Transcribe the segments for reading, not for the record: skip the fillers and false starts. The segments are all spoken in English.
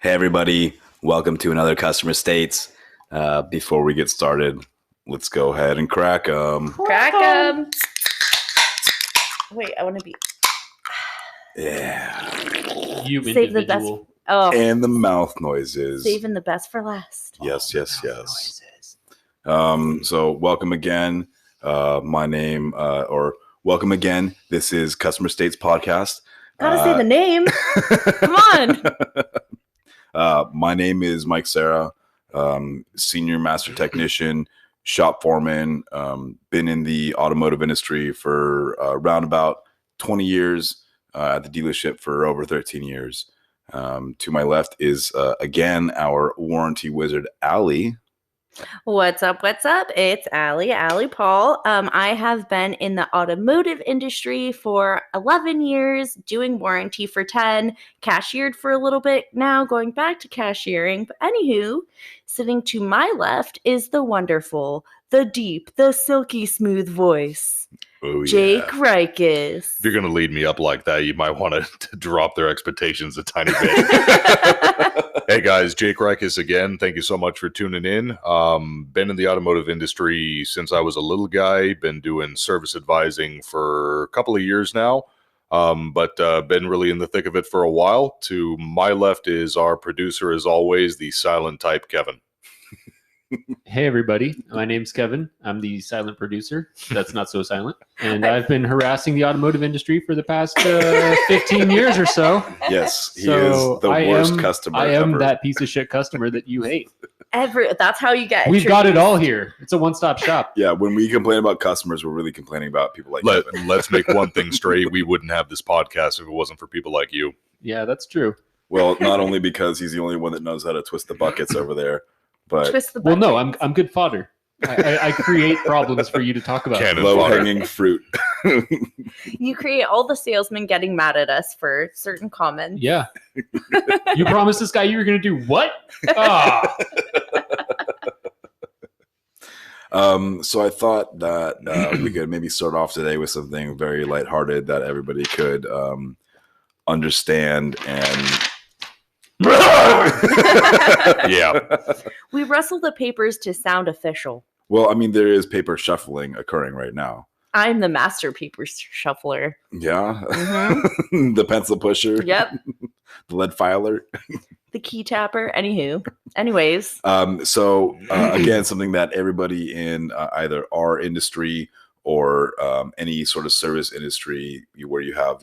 Hey everybody, welcome to another Customer States. Before we get started, let's go ahead and crack them. Crack 'em. Wait, I want to be. Yeah. You Save the best. individual. Oh, And the mouth noises. saving the best for last. Yes. Noises. So welcome again. Welcome again. This is Customer States Podcast. Gotta say the name. Come on. My name is Mike Serra, senior master technician, shop foreman. Been in the automotive industry for around about 20 years, at the dealership for over 13 years. To my left is, again, our warranty wizard, Allie. What's up? It's Allie Paul. I have been in the automotive industry for 11 years, doing warranty for 10, cashiered for a little bit now, going back to cashiering. But anywho, sitting to my left is the wonderful, the deep, the silky smooth voice, Oh, Jake Rikus. If you're going to lead me up like that, you might want to drop their expectations a tiny bit. Hey guys, Jake Rikus again. Thank you so much for tuning in. Been in the automotive industry since I was a little guy. Been doing service advising for a couple of years now, but been really in the thick of it for a while. To my left is our producer, as always, the silent type, Kevin. Hey everybody, my name's Kevin. I'm the silent producer. That's not so silent. And I've been harassing the automotive industry for the past 15 years or so. Yes, he So is the worst customer I am ever. that piece of shit customer that you hate. That's how you get We've got it introduced. all here. It's a one-stop shop. Yeah, when we complain about customers, we're really complaining about people like Kevin. Let's make one thing straight. We wouldn't have this podcast if it wasn't for people like you. Yeah, that's true. Well, not only because he's the only one that knows how to twist the buckets over there, but Twist the Well, no, bucket. I'm good fodder. I create problems for you to talk about. Cannon low-hanging fruit. You create all the salesmen getting mad at us for certain comments. Yeah. You promised this guy you were going to do what? Ah. So I thought that we could maybe start off today with something very lighthearted that everybody could understand and. Yeah. We rustle the papers to sound official. Well, I mean, there is paper shuffling occurring right now. I'm the master paper shuffler. Yeah. Mhm. The pencil pusher. Yep. The lead filer. The key tapper. Anyways. So again, something that everybody in either our industry or any sort of service industry where you have,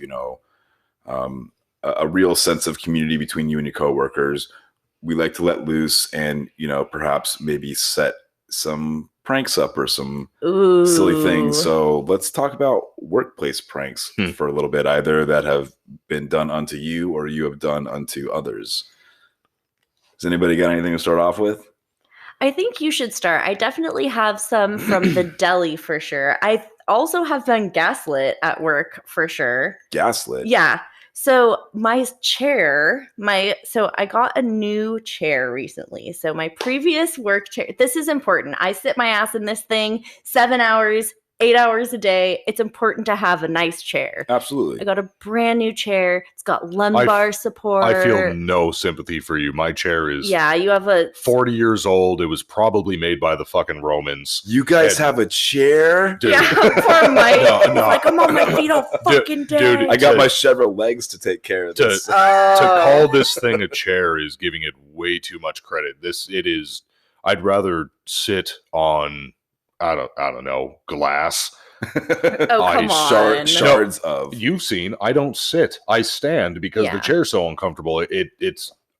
a real sense of community between you and your coworkers, we like to let loose and, perhaps maybe set some pranks up or some Ooh. silly things. So let's talk about workplace pranks for a little bit, either that have been done unto you or you have done unto others. Has anybody got anything to start off with? I think you should start. I definitely have some from the deli for sure. I also have been gaslit at work for sure. Gaslit. Yeah. So my chair, so I got a new chair recently. So my previous work chair, this is important. I sit my ass in this thing 7 hours, 8 hours a day. It's important to have a nice chair. Absolutely. I got a brand new chair. It's got lumbar support. I feel no sympathy for you. My chair is Yeah, you have a 40 years old. It was probably made by the fucking Romans. You guys And- have a chair? Dude, Yeah, poor Mike. No, no. Like, I'm on my feet all fucking day. dude, I got To- my Chevrolet legs to take care of to- this. To call this thing a chair is giving it way too much credit. It is. I'd rather sit on I don't know, glass. Oh, come on. Shards of. You've seen. I don't sit. I stand because Yeah. the chair's so uncomfortable.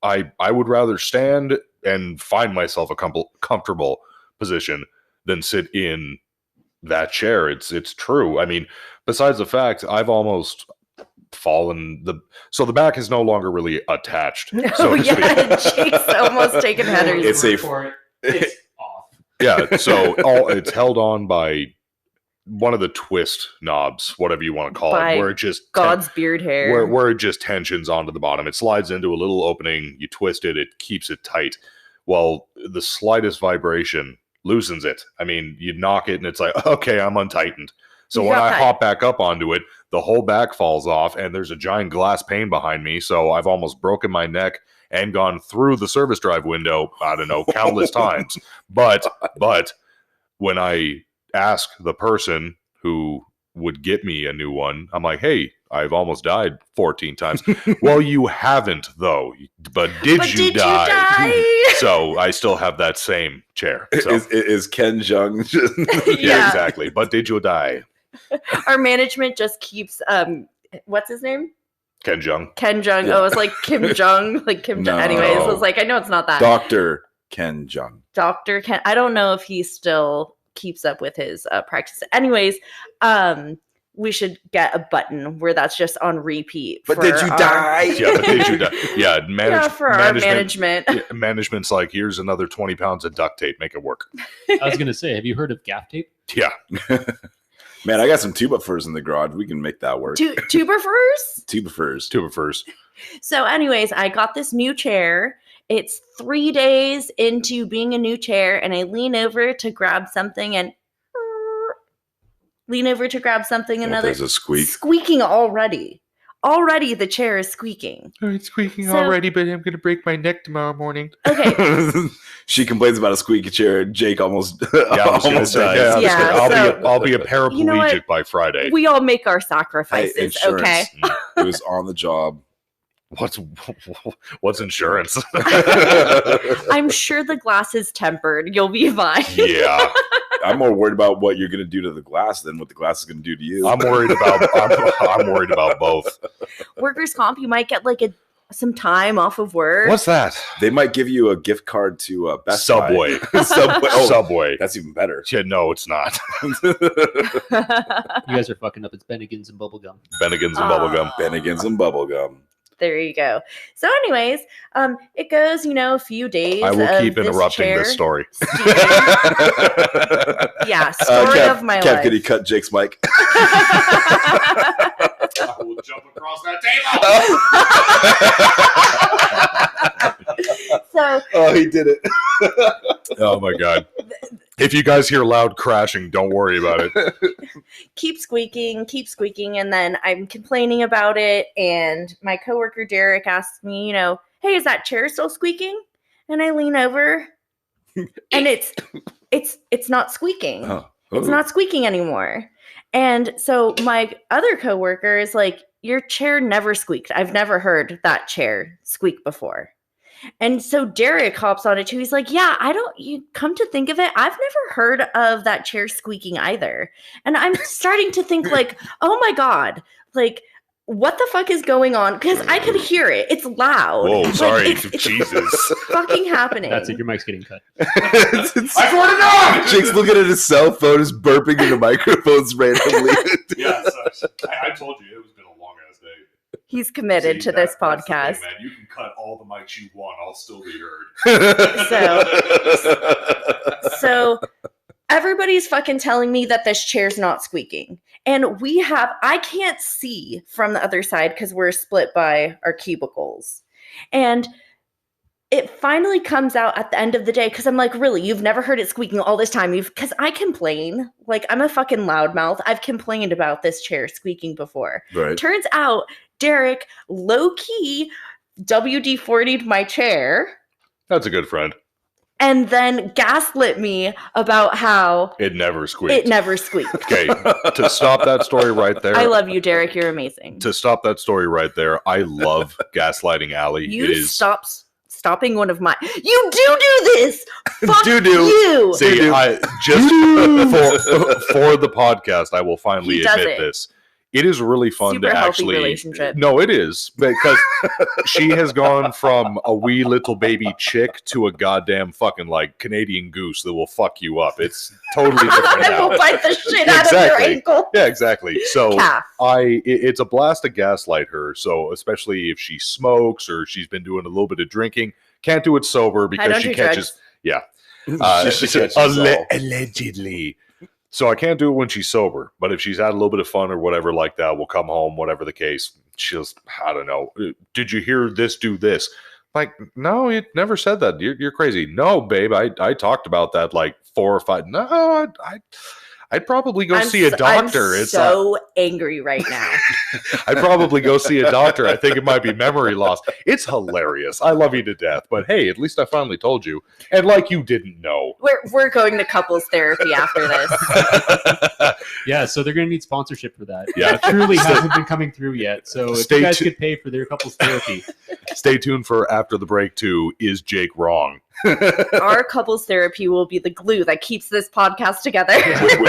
I would rather stand and find myself a comfortable position than sit in that chair. It's true. I mean, besides the fact I've almost fallen so the back is no longer really attached. So Oh, to yeah. speak. Jake's almost taking headers. It's a- For it. It's off. Yeah, so it's held on by one of the twist knobs, whatever you want to call By it, where it just God's beard hair. where it just tensions onto the bottom. It slides into a little opening. You twist it, it keeps it tight. Well, the slightest vibration loosens it. I mean, you knock it and it's like, okay, I'm untightened. So You when got I that. hop back up onto it, the whole back falls off and there's a giant glass pane behind me. So I've almost broken my neck and gone through the service drive window, I don't know, countless times. But when I ask the person who would get me a new one, I'm like, hey, I've almost died 14 times. Well, you haven't, though. But did you die? So I still have that same chair. So. Is Ken Jeong? Yeah, exactly. But did you die? Our management just keeps, what's his name? Ken Jeong. Ken Jeong. Yeah. Oh, it's like Kim Jong. Like Kim Jong. Anyways, I was like, I know it's not that. Dr. Ken Jeong. Dr. Ken. I don't know if he still keeps up with his practice. Anyways, we should get a button where that's just on repeat. But did you die? Yeah, but did you die? Yeah, for our management. Yeah, management's like, here's another 20 pounds of duct tape. Make it work. I was going to say, have you heard of gaff tape? Yeah. Man, I got some tuba furs in the garage. We can make that work. Tuber furs? Tuba furs. Tuba furs. So anyways, I got this new chair. It's 3 days into being a new chair, and I lean over to grab something and another. There's a squeak. Squeaking already. Already the chair is squeaking. Oh, it's squeaking already, but I'm going to break my neck tomorrow morning. Okay. She complains about a squeaky chair. Jake almost almost dies. I'll be a paraplegic You know by Friday. We all make our sacrifices, okay? It was on the job. What's insurance? I'm sure the glass is tempered. You'll be fine. Yeah. I'm more worried about what you're going to do to the glass than what the glass is going to do to you. I'm worried about both. Workers' comp, you might get like some time off of work. What's that? They might give you a gift card to Best Subway. Buy. Subway. Oh, Subway. That's even better. Yeah, no, it's not. You guys are fucking up. It's Bennigans and bubblegum. Bennigans and bubblegum. Bennigans and bubblegum. There you go. So anyways, it goes, a few days. I will keep interrupting this story. Yeah, story of my life. Could he cut Jake's mic? I will jump across that table. So, he did it. Oh my God. If you guys hear loud crashing, don't worry about it. keep squeaking, and then I'm complaining about it, and my coworker Derek asks me, hey, is that chair still squeaking? And I lean over, and it's not squeaking. Oh. It's not squeaking anymore. And so my other coworker is like, your chair never squeaked. I've never heard that chair squeak before. And so Derek hops on it too. He's like, yeah, you come to think of it, I've never heard of that chair squeaking either. And I'm starting to think like, oh my God, like, what the fuck is going on? Because I could hear it. It's loud. Whoa, sorry. It's Jesus. fucking happening. That's it. Your mic's getting cut. I swear to God! Jake's looking at his cell phone, is burping into microphones randomly. Yeah, I told you it was been a long ass day. He's committed to this podcast. Thing, man. You can cut all the mics you want. I'll still be heard. So everybody's fucking telling me that this chair's not squeaking. And I can't see from the other side because we're split by our cubicles. And it finally comes out at the end of the day because I'm like, really, you've never heard it squeaking all this time? Because I complain. Like, I'm a fucking loudmouth. I've complained about this chair squeaking before. Right. Turns out Derek low-key WD-40'd my chair. That's a good friend. And then gaslit me about how it never squeaked. Okay, to stop that story right there. I love you, Derek. You're amazing. To stop that story right there, I love gaslighting Allie. Stopping one of my. You do this. Fuck do. You. See, I just for the podcast, I will finally admit this. It is really fun Super to healthy actually. Relationship. No, it is because she has gone from a wee little baby chick to a goddamn fucking like Canadian goose that will fuck you up. It's totally different now. I will bite the shit out of your ankle. Yeah, exactly. So Calf. It's a blast to gaslight her. So especially if she smokes or she's been doing a little bit of drinking, can't do it sober because she catches. Drugs. Yeah, She catches allegedly. So I can't do it when she's sober, but if she's had a little bit of fun or whatever like that, we'll come home, whatever the case. She'll, I don't know. Did you hear this? Do this? Like, no, you never said that. You're crazy. No, babe, I talked about that like 4 or 5. No, I'd probably go see a doctor. I'm so angry right now. I'd probably go see a doctor. I think it might be memory loss. It's hilarious. I love you to death, but hey, at least I finally told you. And like you didn't know. We're going to couples therapy after this. Yeah, so they're going to need sponsorship for that. Yeah. It truly hasn't been coming through yet. So if you guys could pay for their couples therapy. Stay tuned for After the Break 2, Is Jake Wrong? Our couples therapy will be the glue that keeps this podcast together.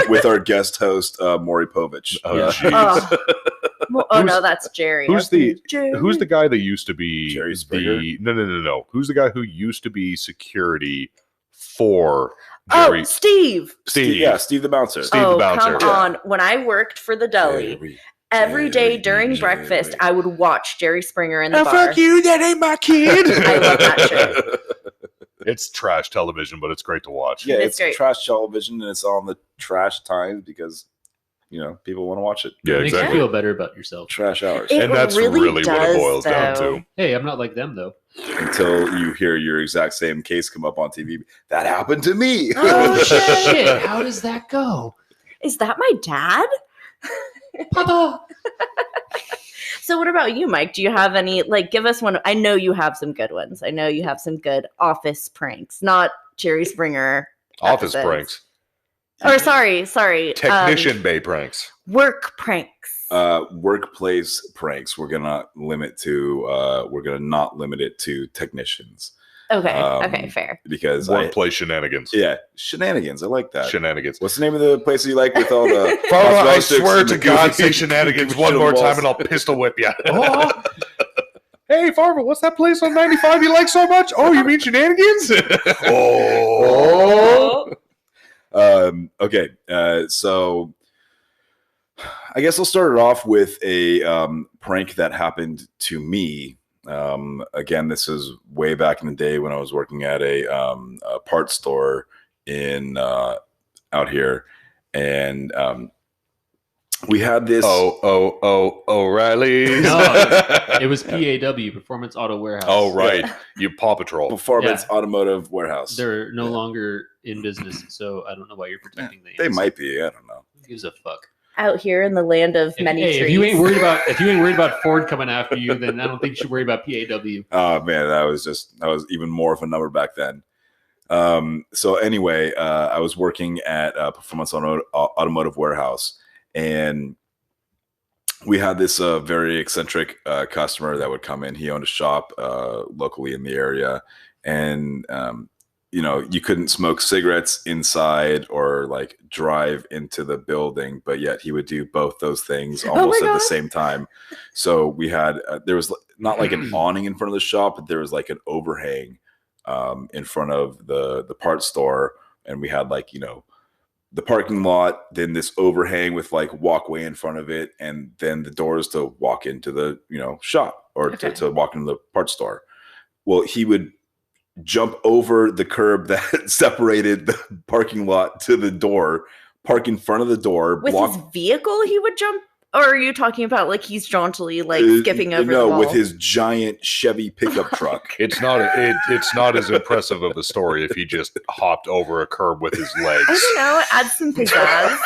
with our guest host, Maury Povich. Oh, jeez. No, that's Jerry. Who's the guy that used to be Jerry Springer? No. Who's the guy who used to be security for Jerry? Oh, Steve. Steve the Bouncer. Steve the Bouncer. Come on. When I worked for the deli, every day during breakfast, I would watch Jerry Springer in the bar. Fuck you, that ain't my kid. I love that show. It's trash television, but it's great to watch. Yeah, It's it's great. trash television, and it's on the trash times because people want to watch it. Yeah, Makes you exactly. feel better about yourself. Trash hours. It And that's really really what it does, boils down though. to. Hey, I'm not like them, though. Until you hear your exact same case come up on TV. That happened to me. Oh, Shit, how does that go? Is that my dad? Papa! So what about you, Mike? Do you have any, give us one? I know you have some good ones. I know you have some good office pranks, not Jerry Springer. Office episodes. pranks. Or sorry. Technician bay pranks. Work pranks. Workplace pranks. We're gonna not limit it to technicians Okay, fair. because Workplace shenanigans. Shenanigans. I like that. Shenanigans. What's the name of the place you like with all the? I swear to God, say shenanigans one more time and I'll pistol whip you. Oh. Hey, Farmer, what's that place on 95 you like so much? Oh, you mean Shenanigans? Okay. So I guess I'll start it off with a prank that happened to me. Again, this is way back in the day when I was working at a parts store in out here, and we had this. O'Reilly's. No, it was PAW, Performance Auto Warehouse. Oh, right. You Paw Patrol. Performance Automotive Warehouse. They're no longer in business, so I don't know why you're protecting them. They might be. I don't know. Who gives a fuck? Out here in the land of many trees. If you ain't worried about Ford coming after you, then I don't think you should worry about PAW. Oh man, that was even more of a number back then. So anyway, I was working at Performance Automotive Warehouse, and we had this very eccentric customer that would come in. He owned a shop locally in the area, and you couldn't smoke cigarettes inside or drive into the building, but yet he would do both those things almost at the same time. So we had there was not like an awning in front of the shop, but there was like an overhang in front of the parts store, and we had the parking lot, then this overhang with walkway in front of it, and then the doors to walk into the shop or to walk into the parts store. Well, he would jump over the curb that separated the parking lot to the door, park in front of the door. With his vehicle, he would jump? Or are you talking about he's jauntily skipping over the wall? No, with his giant Chevy pickup truck. It's not as impressive of a story if he just hopped over a curb with his legs. I don't know. It adds some pizzazz.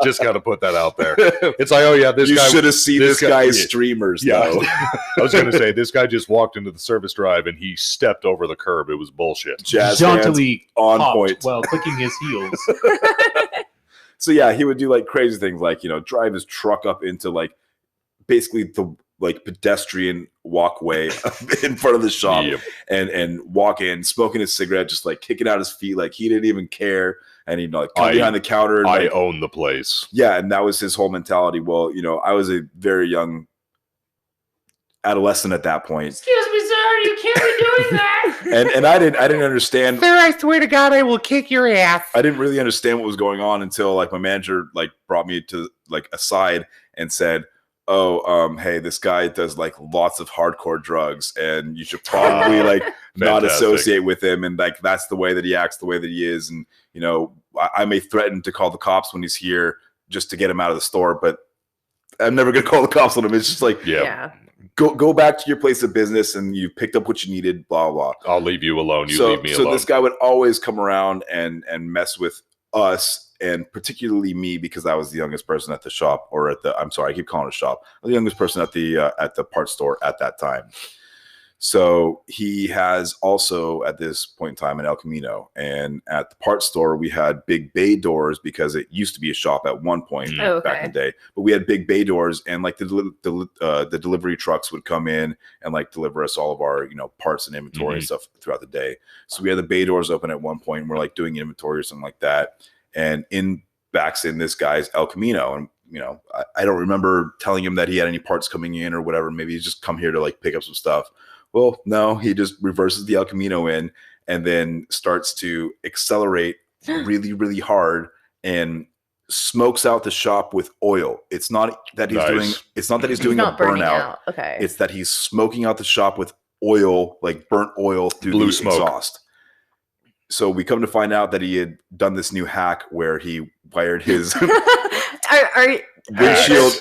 Just got to put that out there. It's like, oh yeah, this guy. You should have seen this guy's streamers, though. I was going to say, this guy just walked into the service drive and he stepped over the curb. It was bullshit. Jazz Jauntily on hopped point while clicking his heels. So yeah, he would do crazy things drive his truck up into basically the pedestrian walkway in front of the shop. Yep. and walk in, smoking his cigarette, just kicking out his feet he didn't even care, and he'd come behind the counter and, I own the place. Yeah, and that was his whole mentality. Well, I was a very young adolescent at that point. Excuse me, sir, you can't be doing that. and I didn't understand. Sir, I swear to God, I will kick your ass. I didn't really understand what was going on until my manager brought me to aside and said, "Oh, hey, this guy does lots of hardcore drugs, and you should probably not associate with him. And that's the way that he acts, the way that he is. And I may threaten to call the cops when he's here just to get him out of the store, but I'm never gonna call the cops on him. It's just yeah. Go back to your place of business, and you picked up what you needed. Blah blah. I'll leave you alone. You leave me alone." So this guy would always come around and mess with us and particularly me, because I was the youngest person at the shop, or I'm sorry, I keep calling it a shop. I was the youngest person at the parts store at that time. So he has also, at this point in time, an El Camino. And at the parts store, we had big bay doors because it used to be a shop at one point back in the day. But we had big bay doors, and like the delivery trucks would come in and like deliver us all of our parts and inventory and stuff throughout the day. So we had the bay doors open at one point, and we're like doing inventory or something like that. And backs in this guy's El Camino, and I don't remember telling him that he had any parts coming in or whatever. Maybe he's just come here to like pick up some stuff. Well, no, he just reverses the El Camino in and then starts to accelerate really, really hard and smokes out the shop with oil. It's not that he's doing a burnout. Okay. It's that he's smoking out the shop with oil, like burnt oil through Blue the smoke. exhaust. So we come to find out that he had done this new hack where he wired his windshield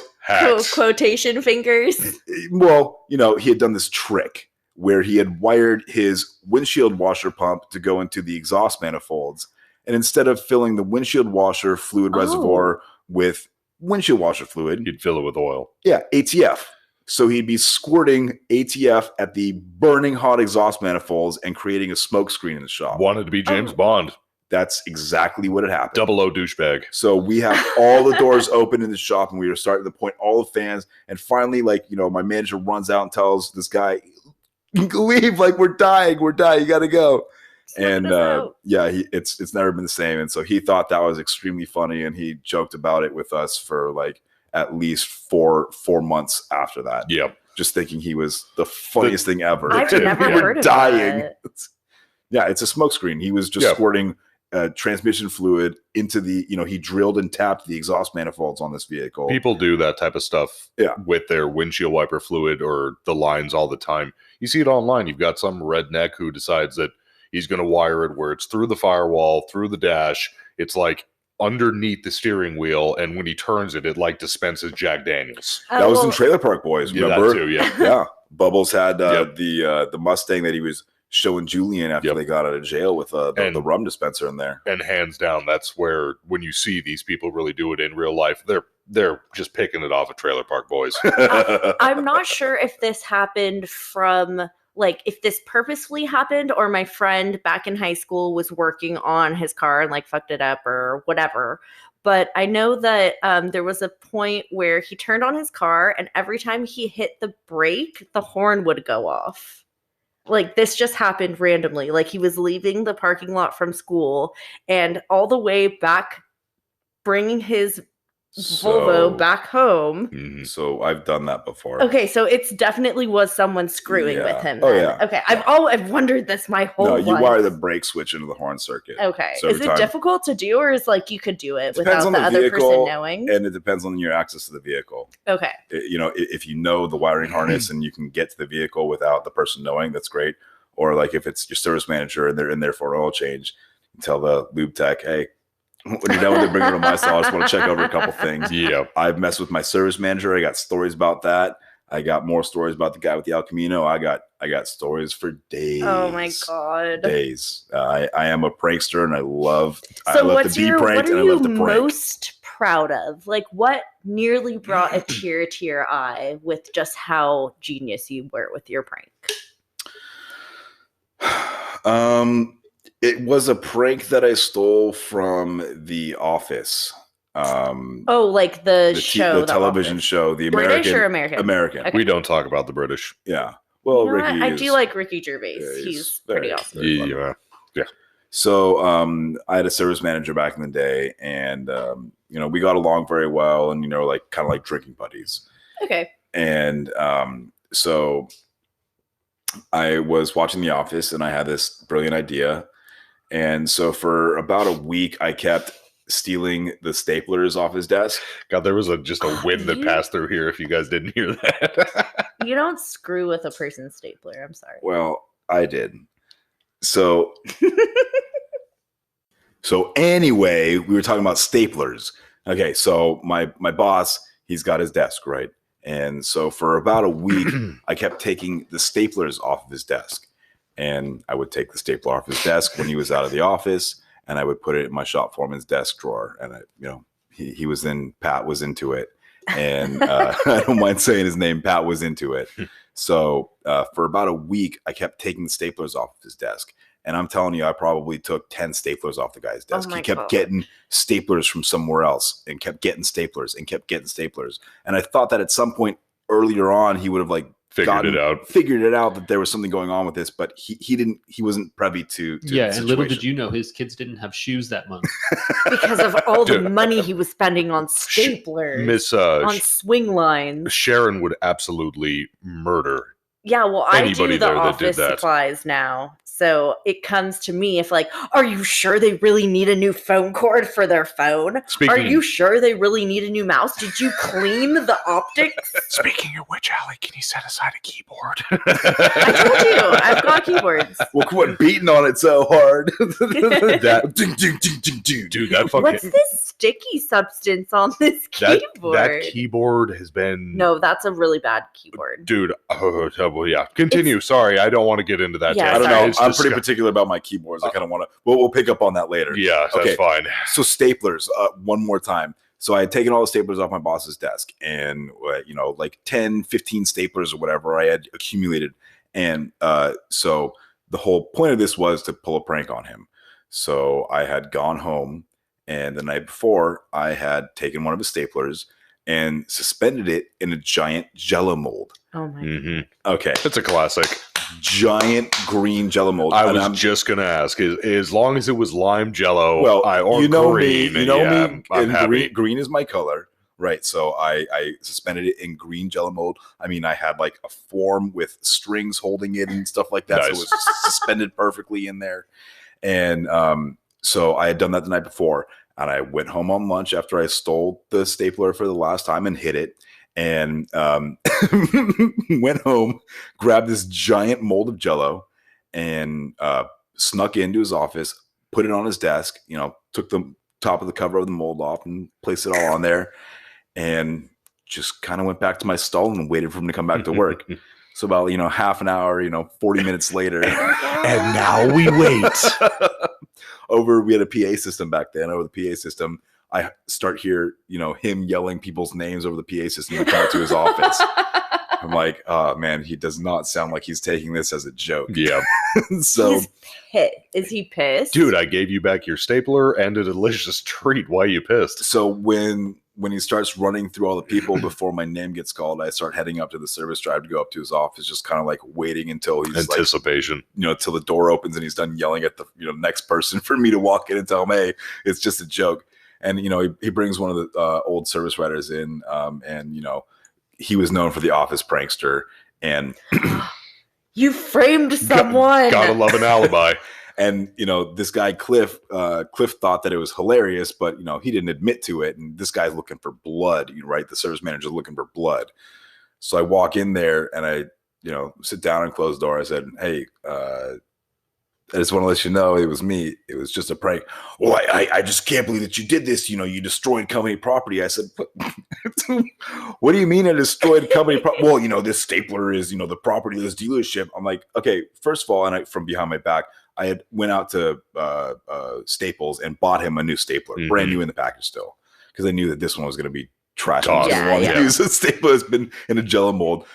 quotation fingers. Well, he had done this trick where he had wired his windshield washer pump to go into the exhaust manifolds. And instead of filling the windshield washer fluid reservoir with windshield washer fluid, You'd fill it with oil. Yeah, ATF. So he'd be squirting ATF at the burning hot exhaust manifolds and creating a smoke screen in the shop. Wanted to be James Bond. That's exactly what had happened. 00 douchebag. So we have all the doors open in the shop, and we were starting to point all the fans. And finally, my manager runs out and tells this guy, "You can leave, we're dying, you got to go." And it's never been the same. And so he thought that was extremely funny, and he joked about it with us for at least four months after that. Yep. Just thinking he was the funniest thing ever. I've never heard of dying. that. Yeah, it's a smoke screen. He was just squirting transmission fluid into the, he drilled and tapped the exhaust manifolds on this vehicle. People do that type of stuff with their windshield wiper fluid or the lines all the time. You see it online. You've got some redneck who decides that he's going to wire it where it's through the firewall, through the dash. It's like underneath the steering wheel, and when he turns it, it dispenses Jack Daniels. That was in Trailer Park Boys, remember? Yeah, that too, yeah. Yeah. Bubbles had the Mustang that he was showing Julian after they got out of jail with the rum dispenser in there. And hands down, that's where, when you see these people really do it in real life, they're just picking it off of Trailer Park Boys. I'm not sure if this happened from, if this purposefully happened, or my friend back in high school was working on his car and fucked it up or whatever. But I know that there was a point where he turned on his car, and every time he hit the brake, the horn would go off. This just happened randomly. He was leaving the parking lot from school, and all the way back, bringing his Volvo back home. So I've done that before. Okay, so it's definitely was someone screwing with him. Oh, then. yeah. Okay, I've wondered this my whole life. No, you wire the brake switch into the horn circuit. Okay, So is it difficult to do, or is you could do it without the other vehicle, person knowing? And it depends on your access to the vehicle. Okay. If you know the wiring harness and you can get to the vehicle without the person knowing, that's great. Or if it's your service manager and they're in there for an oil change, you tell the lube tech, "Hey, when you're done with it, bring it to my stall. I just want to check over a couple things." Yeah. I've messed with my service manager. I got stories about that. I got more stories about the guy with the El Camino. I got stories for days. Oh my god. Days. I am a prankster, and I love So to be pranked, and I love to prank. What are you most proud of? What nearly brought a tear to your eye with just how genius you were with your prank? It was a prank that I stole from The Office. The show, the television show, the British American, or American? American. Okay. We don't talk about the British. Yeah. Well, You know Ricky, I do like Ricky Gervais. Yeah, he's very- pretty awesome. very fun. So I had a service manager back in the day, and we got along very well, and kind of drinking buddies. Okay. And so I was watching The Office, and I had this brilliant idea. And so for about a week, I kept stealing the staplers off his desk. God, there was just a wind that passed through here if you guys didn't hear that. You don't screw with a person's stapler. I'm sorry. Well, I did. So anyway, we were talking about staplers. Okay, so my boss, he's got his desk, right? And so for about a week, I kept taking the staplers off of his desk. And I would take the stapler off his desk when he was out of the office. and I would put it in my shop foreman's desk drawer. And Pat was into it. And I don't mind saying his name. Pat was into it. So for about a week, I kept taking the staplers off his desk. And I'm telling you, I probably took 10 staplers off the guy's desk. He kept getting staplers from somewhere else and kept getting staplers. And I thought that at some point earlier on, he would have figured it out that there was something going on with this, but he wasn't privy to yeah, and little did you know his kids didn't have shoes that month. Because of all the money he was spending on staplers, on swing lines. Sharon would absolutely murder. Yeah, well, I Anybody do the there that office did that. supplies now. So it comes to me if are you sure they really need a new phone cord for their phone? Are you sure they really need a new mouse? Did you clean the optics? Speaking of which, Allie, can you set aside a keyboard? I told you, I've got keyboards. Well, quit beating on it so hard. Dude, that fucking... What's this sticky substance on this keyboard? That keyboard has been... No, that's a really bad keyboard. Dude, well, yeah. Continue. Sorry, I don't want to get into that. Yeah, I don't know. I'm pretty particular about my keyboards. I kind of want to... We'll pick up on that later. Yeah, that's fine. So staplers, one more time. So I had taken all the staplers off my boss's desk and, 10, 15 staplers or whatever I had accumulated. And so the whole point of this was to pull a prank on him. So I had gone home, and the night before I had taken one of his staplers and suspended it in a giant Jell-O mold. Oh my God. Okay. It's a classic. Giant green Jell-O mold. I was just going to ask, as long as it was lime Jell-O or you know green. Me, me, I'm happy. Green is my color. Right. So I suspended it in green Jell-O mold. I mean, I had a form with strings holding it and stuff like that. Nice. So it was suspended perfectly in there. And so I had done that the night before. And I went home on lunch after I stole the stapler for the last time and hid it. And went home, grabbed this giant mold of Jell-O, and snuck into his office, put it on his desk, took the top of the cover of the mold off and placed it all on there, and just kind of went back to my stall and waited for him to come back to work. So about, half an hour, 40 minutes later. And now we wait. We had a PA system back then. Over the PA system, I start hear, him yelling people's names over the PA system to come to his office. I'm like, oh man, he does not sound like he's taking this as a joke. Yeah. So he's pissed. Is he pissed? Dude, I gave you back your stapler and a delicious treat. Why are you pissed? So when he starts running through all the people before my name gets called, I start heading up to the service drive to go up to his office, just kind of waiting until he's anticipation, till the door opens and he's done yelling at the next person for me to walk in and tell him, hey, it's just a joke. And he brings one of the old service writers in, and he was known for the office prankster. And you framed someone. Gotta love an alibi. And this guy Cliff thought that it was hilarious, but he didn't admit to it. And this guy's looking for blood, right? The service manager's looking for blood. So I walk in there and I sit down and close the door. I said, hey, I just want to let you know it was me. It was just a prank. Well, I just can't believe that you did this. You destroyed company property. I said, what do you mean I destroyed company property? Well, this stapler is, the property of this dealership. I'm like, okay, first of all, and from behind my back, I had went out to Staples and bought him a new stapler, brand new in the package still, because I knew that this one was going to be trash. Use a stapler that's been in a Jell-O mold.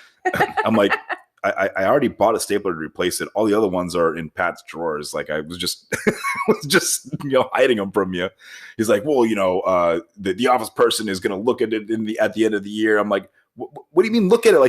I'm like, I already bought a stapler to replace it. All the other ones are in Pat's drawers. I was just hiding them from you. He's like, well, the office person is going to look at it at the end of the year. I'm like, what do you mean look at it?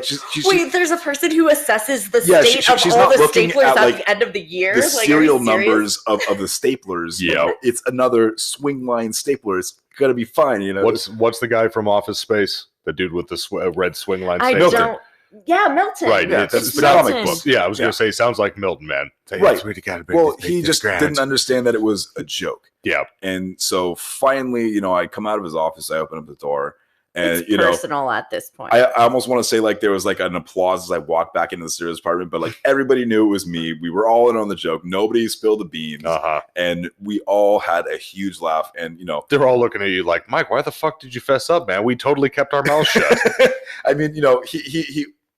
Wait, there's a person who assesses the state of all the staplers at the end of the year? The serial numbers of the staplers. Yeah. It's another swing line stapler. It's going to be fine. What's the guy from Office Space? The dude with the red swing line stapler? Yeah, Milton. Right. Yeah, it's the comic Milton. book. Yeah, I was going to say, sounds like Milton, man. Right. Well, he just didn't understand that it was a joke. Yeah. And so finally, I come out of his office, I open up the door, and it's personal at this point. I almost want to say there was an applause as I walked back into the service department, but everybody knew it was me. We were all in on the joke. Nobody spilled the beans, and we all had a huge laugh. And they're all looking at you like, Mike, why the fuck did you fess up, man? We totally kept our mouths shut. I mean,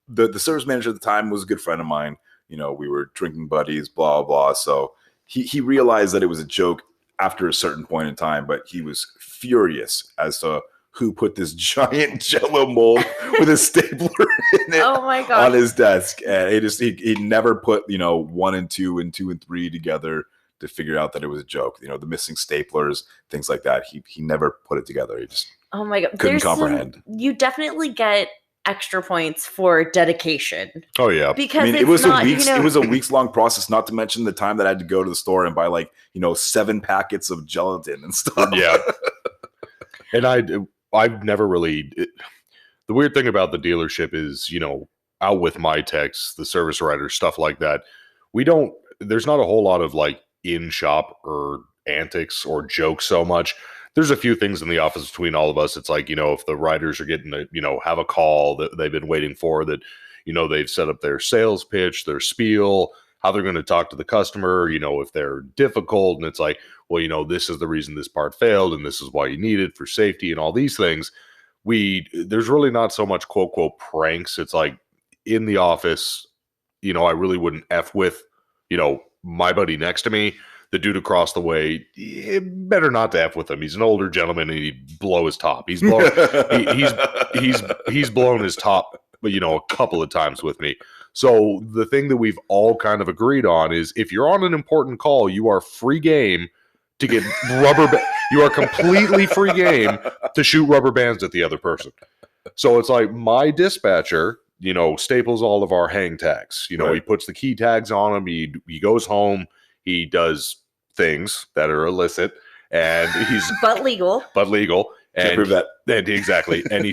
the service manager at the time was a good friend of mine. We were drinking buddies, blah blah. So he realized that it was a joke after a certain point in time, but he was furious as to who put this giant Jello mold with a stapler in it Oh my god. on his desk. And he never put 1 and 2 and 2 and 3 together to figure out that it was a joke. The missing staplers, things like that. He never put it together. He just Oh my god. couldn't comprehend. You definitely get extra points for dedication. Oh yeah. Because it was it was a weeks long process, not to mention the time that I had to go to the store and buy 7 packets of gelatin and stuff. Yeah. And I've never really the weird thing about the dealership is, out with my techs, the service writers, stuff like that, there's not a whole lot of in shop or antics or jokes so much. There's a few things in the office between all of us. It's if the writers are getting to, have a call that they've been waiting for, that, they've set up their sales pitch, their spiel, how they're going to talk to the customer, if they're difficult. And it's well, this is the reason this part failed and this is why you need it for safety and all these things. There's really not so much quote, quote pranks. It's in the office, I really wouldn't F with, my buddy next to me. The dude across the way, better not to F with him. He's an older gentleman and he'd blow his top. He's blown, he's blown his top, a couple of times with me. So the thing that we've all kind of agreed on is if you're on an important call, you are free game to get you are completely free game to shoot rubber bands at the other person. So it's my dispatcher, staples all of our hang tags. Right. He puts the key tags on them. He goes home. He does things that are illicit, and he's but legal. Can't prove that. And exactly. And he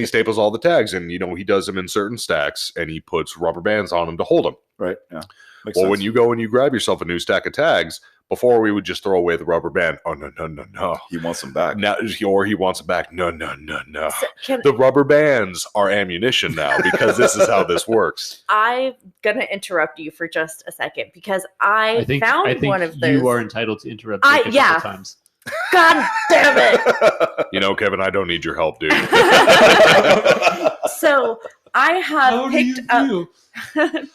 staples all the tags, and he does them in certain stacks, and he puts rubber bands on them to hold them. Right. Yeah. Makes Well, sense. when you go and you grab yourself a new stack of tags, before we would just throw away the rubber band. Oh no. He wants them back. Now, or he wants it back. No. So The rubber bands are ammunition now because this is how this works. I'm gonna interrupt you for just a second because I think one of those. you are entitled to interrupt Jake a couple times. God damn it! Kevin, I don't need your help, dude. So I have How do you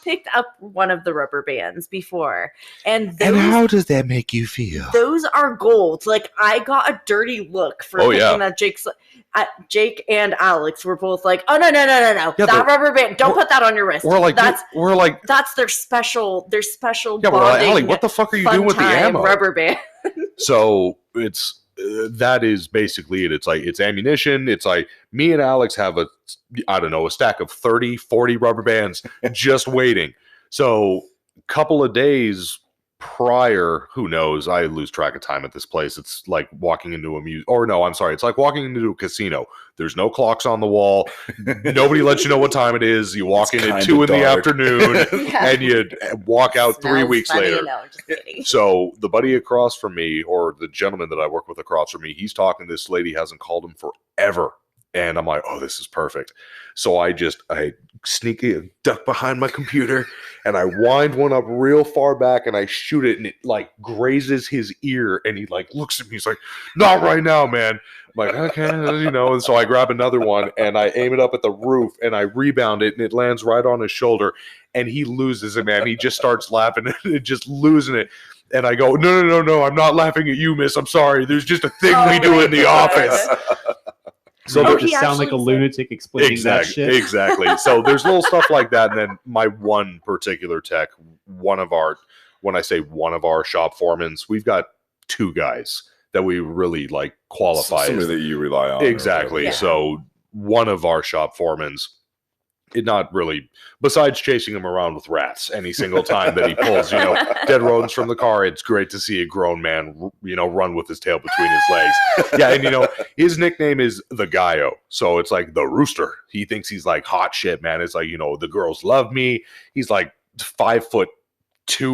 picked up one of the rubber bands before, and And how does that make you feel? those are gold. I got a dirty look for Oh, picking yeah. that. Jake and Alex were both like, "Oh no! Yeah, that rubber band, don't put that on your wrist." That's their special yeah, we're like, bonding. Allie, what the fuck are you fun doing with the time ammo? rubber band. So it's that is basically it. It's ammunition. It's me and Alex have a stack of 30, 40 rubber bands just waiting. So a couple of days prior, who knows? I lose track of time at this place. It's like walking into it's like walking into a casino. There's no clocks on the wall. Nobody lets you know what time it is. You walk in at 2 in the afternoon and you walk out 3 weeks Funny. later. No, just kidding. So the buddy across from me, or the gentleman that I work with across from me, he's talking to this lady, hasn't called him forever. And I'm like, oh, this is perfect. So I sneaky duck behind my computer and I wind one up real far back and I shoot it and it grazes his ear and he looks at me. He's like, not right now, man. I'm like, okay, and so I grab another one and I aim it up at the roof and I rebound it and it lands right on his shoulder and he loses it, man. He just starts laughing and just losing it. And I go, no, I'm not laughing at you, miss. I'm sorry. There's just a thing we do in the office. So Oh, you just sound like a lunatic explaining that shit. Exactly. So there's little stuff like that. And then my one particular tech, when I say one of our shop foremans, we've got 2 guys that we really qualify. Somebody that you rely on. Exactly. Yeah. So one of our shop foremans, it not really, besides chasing him around with rats any single time that he pulls, dead rodents from the car. It's great to see a grown man, run with his tail between his legs. Yeah. And, his nickname is the Gallo. So it's the rooster. He thinks he's hot shit, man. It's the girls love me. He's 5'2",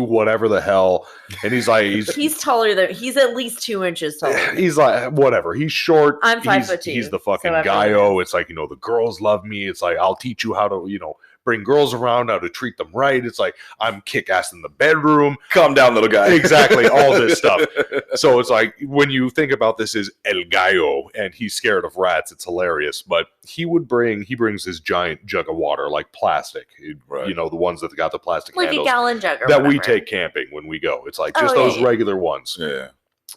whatever the hell. And he's he's taller than he's at least 2 inches taller. he's whatever. He's short. I'm 5'2". He's the fucking so Gallo. It's the girls love me. It's I'll teach you how to, bring girls around, how to treat them right. It's I'm kick-ass in the bedroom. Calm down, little guy. Exactly. All this stuff. So it's when you think about this as El Gallo and he's scared of rats, it's hilarious. But he brings his giant jug of water, plastic, Right. the ones that got the plastic like handles a gallon jug or that we whatever. take camping when we go. It's Oh, those yeah. regular ones. Yeah.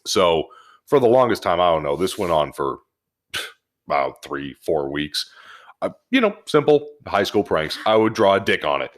So for the longest time, I don't know, this went on for about 3-4 weeks. Simple high school pranks. I would draw a dick on it.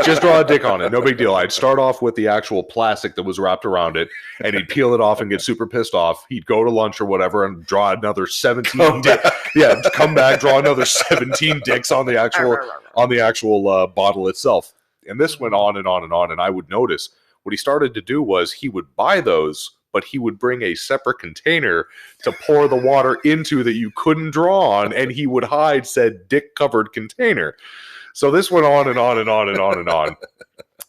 Just draw a dick on it. No big deal. I'd start off with the actual plastic that was wrapped around it, and he'd peel it off and get super pissed off. He'd go to lunch or whatever and draw another 17 dicks. Yeah, come back, draw another 17 dicks on the actual bottle itself. And this went on and on and on. And I would notice what he started to do was he would buy those, but he would bring a separate container to pour the water into that you couldn't draw on, and he would hide said dick-covered container. So this went on and on and on and on and on.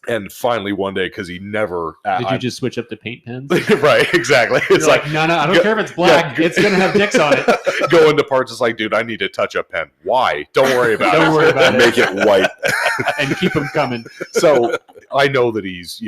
And finally one day, because he never... Did you just switch up the paint pens? Right, exactly. It's like, no, I don't care if it's black. It's going to have dicks on it. Go into parts, it's like, dude, I need a touch-up pen. Why? Don't worry about it. Don't worry about it. Make it white. And keep them coming. So I know that he's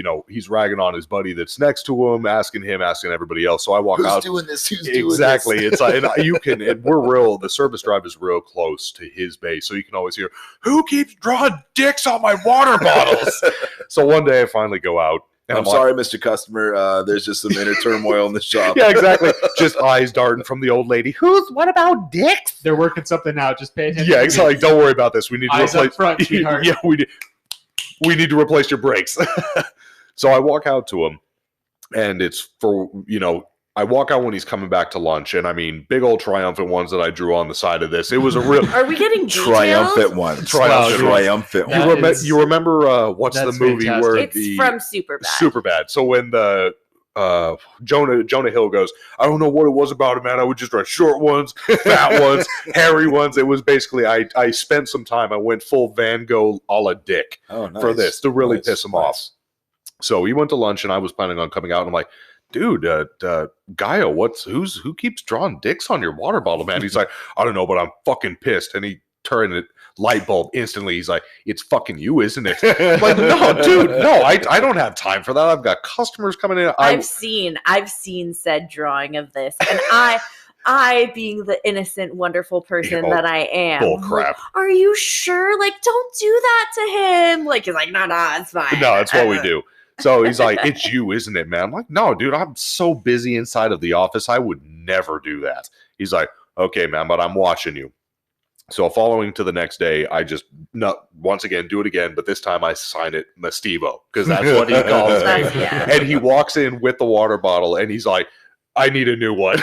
ragging on his buddy that's next to him, asking everybody else. So I walk out. Who's doing this? Who's doing exactly. this? It's like, and the service drive is real close to his base. So you can always hear, who keeps drawing dicks on my water bottles? So one day I finally go out. And I'm sorry, Mr. Customer. There's just some inner turmoil in the shop. Yeah, exactly. Just eyes darting from the old lady. What about dicks? They're working something out. Just pay attention. Yeah, exactly. Don't worry about this. We need to eyes replace. Up front, sweetheart. Yeah, we need to replace your brakes. So I walk out to him, and it's for I walk out when he's coming back to lunch, and I mean, big old triumphant ones that I drew on the side of this. It was a real... Are we getting triumphant ones? Triumphant ones. You remember what's the movie fantastic. where it's from Superbad. Superbad. So when the Jonah Hill goes, I don't know what it was about it, man. I would just draw short ones, fat ones, hairy ones. It was basically I spent some time. I went full Van Gogh a la Dick for this to really piss him off. So we went to lunch, and I was planning on coming out, and I'm like, dude, Gaio, who keeps drawing dicks on your water bottle, man? He's like, I don't know, but I'm fucking pissed. And he turned it light bulb instantly. He's like, it's fucking you, isn't it? I'm like, no, dude, no, I don't have time for that. I've got customers coming in. I've seen said drawing of this, and I being the innocent, wonderful person that I am. Bull crap. Like, are you sure? Like, don't do that to him. Like, he's like, no, it's fine. No, that's what we do. So he's like, it's you, isn't it, man? I'm like, no, dude, I'm so busy inside of the office. I would never do that. He's like, okay, man, but I'm watching you. So following to the next day, I just once again do it again, but this time I sign it Mastivo, because that's what he calls me. Yeah. And he walks in with the water bottle, and he's like, I need a new one.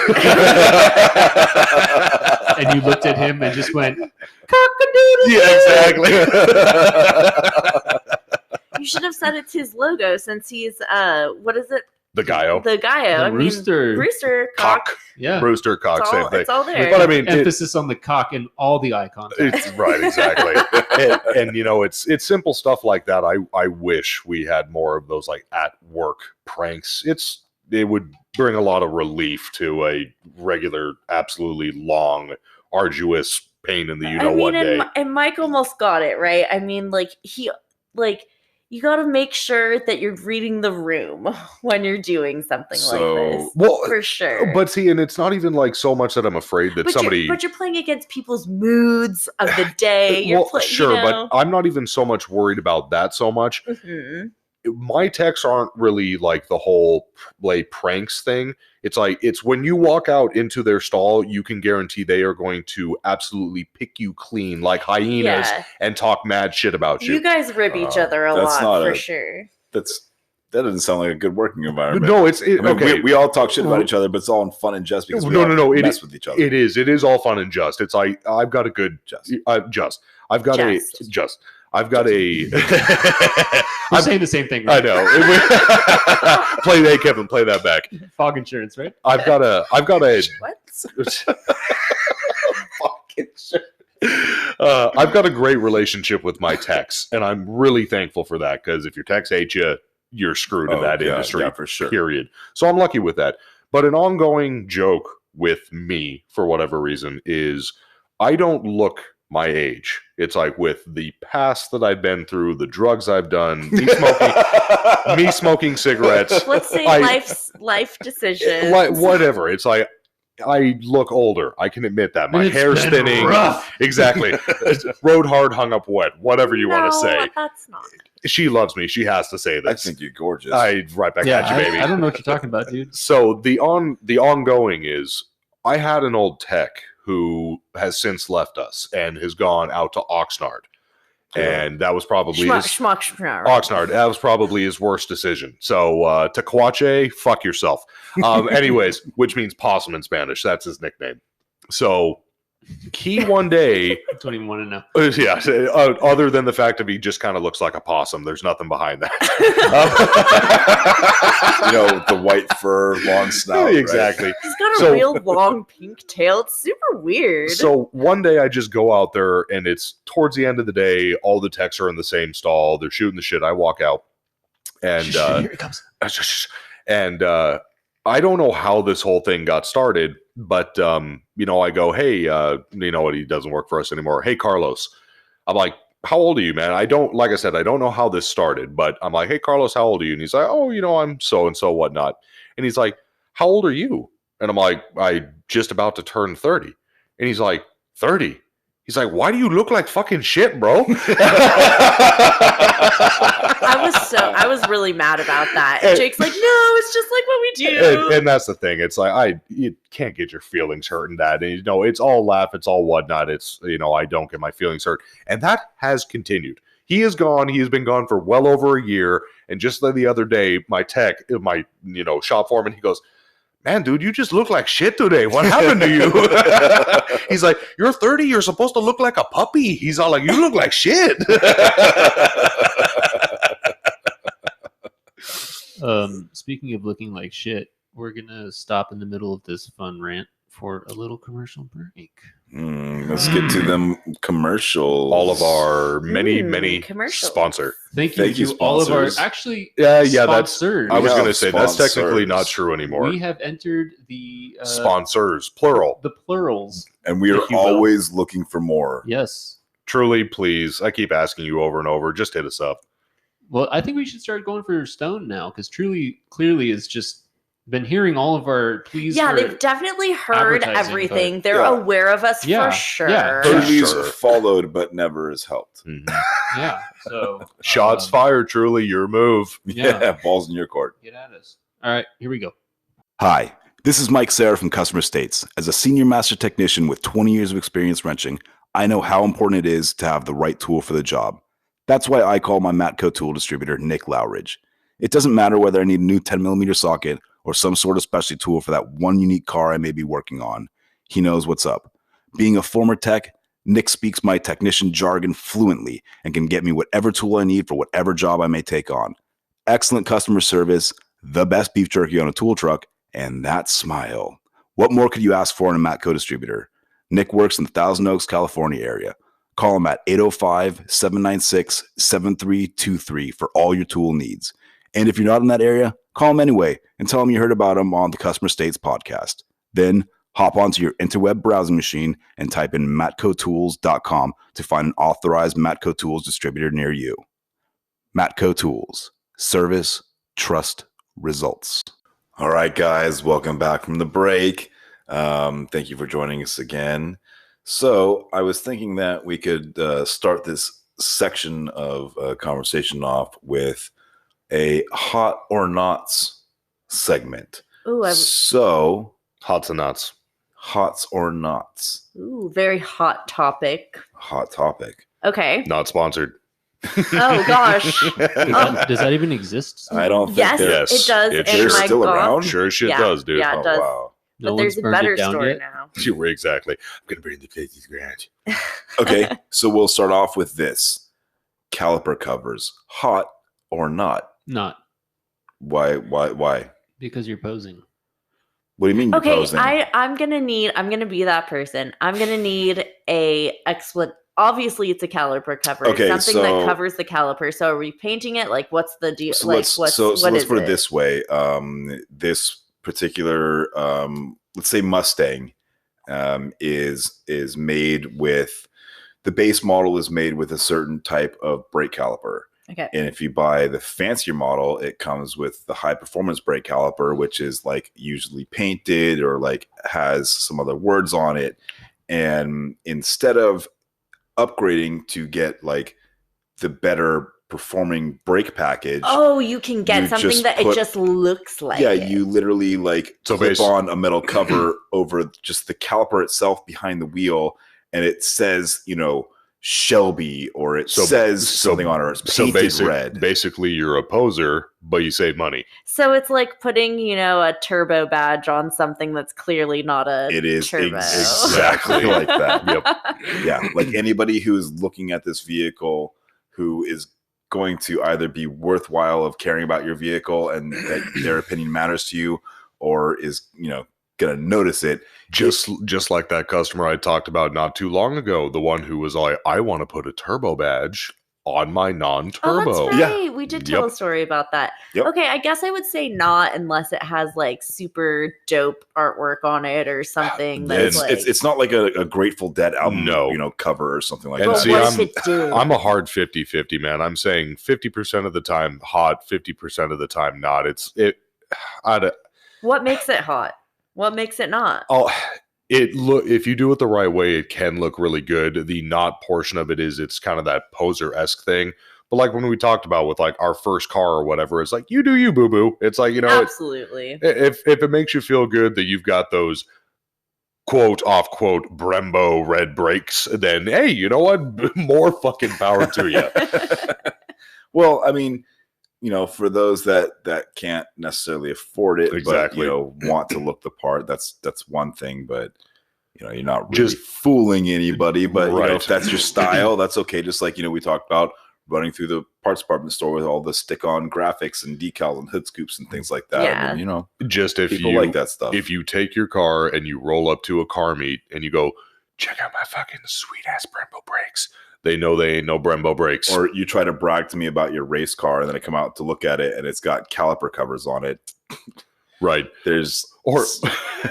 And you looked at him and just went, cock-a-doodle. Yeah, exactly. You should have said it's his logo, since he's what is it? The Gaio. The Gaio. Rooster cock. Yeah. Rooster cock, same thing. It's all there. But I mean, emphasis on the cock in all the icons. It's right, exactly. and it's simple stuff like that. I wish we had more of those like at work pranks. It would bring a lot of relief to a regular, absolutely long, arduous pain in the what day. And Mike almost got it right. I mean, you got to make sure that you're reading the room when you're doing something like this. Well, for sure. But see, and it's not even like so much that I'm afraid that But you're playing against people's moods of the day. But I'm not even so much worried about that so much. Mm-hmm. My texts aren't really like the whole play pranks thing. It's when you walk out into their stall, you can guarantee they are going to absolutely pick you clean like hyenas and talk mad shit about you. You guys rib each other a lot for sure. That doesn't sound like a good working environment. No, okay. We all talk shit about each other, but it's all in fun and just because we mess with each other. It is all fun and just. It's like I've got a good I've got a. I'm saying the same thing. Right? I know. Play that, Kevin. Play that back. Fog insurance, right? I've got a. What? Fog insurance. I've got a great relationship with my techs, and I'm really thankful for that, because if your techs hate you, you're screwed in that industry. Yeah, for sure. Period. So I'm lucky with that. But an ongoing joke with me, for whatever reason, is I don't look my age. It's like with the past that I've been through, the drugs I've done, me smoking cigarettes. Let's say life decisions. Whatever. It's like I look older. I can admit that. My hair's thinning. Rough. Exactly. Rode hard, hung up wet. Whatever you want to say. That's not. She loves me. She has to say I this. think you're gorgeous. Right back at you, baby. I don't know what you're talking about, dude. So the ongoing is I had an old tech who has since left us and has gone out to Oxnard. And that was probably Oxnard. That was probably his worst decision. So Taquache, fuck yourself. Anyways, which means possum in Spanish. That's his nickname. So he one day, Don't even want to know. yeah, other than the fact that he just kind of looks like a possum, there's nothing behind that. The white fur, long snout. Exactly. Right? He's got a real long pink tail. It's super weird. So one day I just go out there and it's towards the end of the day. All the techs are in the same stall. They're shooting the shit. I walk out and Here it comes. and I don't know how this whole thing got started, but I go, hey, you know what? He doesn't work for us anymore. Hey, Carlos. I'm like, how old are you, man? I don't know how this started, but I'm like, hey, Carlos, how old are you? And he's like, oh, I'm so-and-so, whatnot. And he's like, how old are you? And I'm like, I just about to turn 30. And he's like, 30? He's like, why do you look like fucking shit, bro? I was really mad about that. Jake's like, no, it's just like what we do. And that's the thing. It's like, you can't get your feelings hurt in that. And, it's all laugh. It's all whatnot. It's, I don't get my feelings hurt. And that has continued. He is gone. He has been gone for well over a year. And just the other day, my tech, my, shop foreman, he goes, man, dude, you just look like shit today. What happened to you? He's like, you're 30. You're supposed to look like a puppy. He's all like, you look like shit. Speaking of looking like shit, we're going to stop in the middle of this fun rant for a little commercial break. Let's get to them commercials. All of our many commercials. sponsor. Thank you to all of our sponsors. I was going to say that's technically not true anymore. We have entered the sponsors, plural. The plurals. And we are always looking for more. Yes. Truly, please. I keep asking you over and over. Just hit us up. Well, I think we should start going for Stone now because Truly clearly is just been hearing all of our pleas. Yeah, they've definitely heard everything. They're aware of us for sure. Yeah, Truly's followed, but never has helped. Mm-hmm. Yeah. So shots fired. Truly, your move. Yeah, balls in your court. Get at us. All right, here we go. Hi, this is Mike Serra from Customer States. As a senior master technician with 20 years of experience wrenching, I know how important it is to have the right tool for the job. That's why I call my Matco tool distributor Nick Lowridge. It doesn't matter whether I need a new 10mm socket or some sort of specialty tool for that one unique car I may be working on. He knows what's up. Being a former tech, Nick speaks my technician jargon fluently and can get me whatever tool I need for whatever job I may take on. Excellent customer service, the best beef jerky on a tool truck, and that smile. What more could you ask for in a Matco distributor? Nick works in the Thousand Oaks, California area. Call him at 805-796-7323 for all your tool needs. And if you're not in that area, call him anyway and tell him you heard about him on the Customer States podcast. Then hop onto your interweb browsing machine and type in matcotools.com to find an authorized Matco Tools distributor near you. Matco Tools. Service, trust, results. All right, guys, welcome back from the break. Thank you for joining us again. So I was thinking that we could start this section of conversation off with a hot or nots segment. Ooh, so hots and nots. Hots or nots. Ooh, very hot topic. Hot topic. Okay. Not sponsored. Oh gosh. Does that even exist? I don't think it does. They're still around. Sure as shit does, dude. Yeah, it does. Wow. But there's a better story now. Exactly. I'm going to burn the Casey's garage. Okay, so we'll start off with this. Caliper covers. Hot or not? Not. Why? Because you're posing. What do you mean you're posing? I'm gonna be that person. I'm gonna need a explanation. Obviously, it's a caliper cover. Okay, it's something that covers the caliper. So are we painting it? Like, what's the deal? So like, let's let's put it this way. This particular, let's say Mustang, is made with, the base model is made with a certain type of brake caliper. Okay. And if you buy the fancier model, it comes with the high performance brake caliper, which is like usually painted or like has some other words on it. And instead of upgrading to get like the better performing brake package. Oh, you can get You something just that put- it just looks like. Yeah, it. you literally like So clip on a metal cover over just the caliper itself behind the wheel, and it says, Shelby, or it says something on it, or it's painted red. Basically, you're a poser, but you save money. So it's like putting, a turbo badge on something that's clearly not a It is turbo. exactly like that. Yep. Yeah, like anybody who's looking at this vehicle who is going to either be worthwhile of caring about your vehicle and that their opinion matters to you, or is gonna notice it. Just like that customer I talked about not too long ago, the one who was like, I want to put a turbo badge on my non-turbo. Oh, that's right. Yeah. We did tell Yep. a story about that. Yep. Okay, I guess I would say not unless it has like super dope artwork on it or something. That's It's not like a Grateful Dead album, No. cover or something like And But that. see, what if it did? I'm a hard 50-50, man. I'm saying 50% of the time hot, 50% of the time not. What makes it hot? What makes it not? If you do it the right way, it can look really good. The not portion of it is it's kind of that poser-esque thing. But like when we talked about with like our first car or whatever, it's like, you do you, boo-boo. It's like, Absolutely. if it makes you feel good that you've got those quote off quote Brembo red brakes, then hey, you know what? More fucking power to you. Well, I mean, for those that can't necessarily afford it, Exactly. but want to look the part, that's one thing. But you're not really Just- fooling anybody. But Right. if that's your style, that's okay. Just like we talked about running through the parts department store with all the stick-on graphics and decals and hood scoops and things like that. Yeah. I mean, Just if people you like that stuff. if you take your car and you roll up to a car meet and you go, check out my fucking sweet ass Brembo brakes, they know they ain't no Brembo brakes. Or you try to brag to me about your race car, and then I come out to look at it, and it's got caliper covers on it. right. There's Or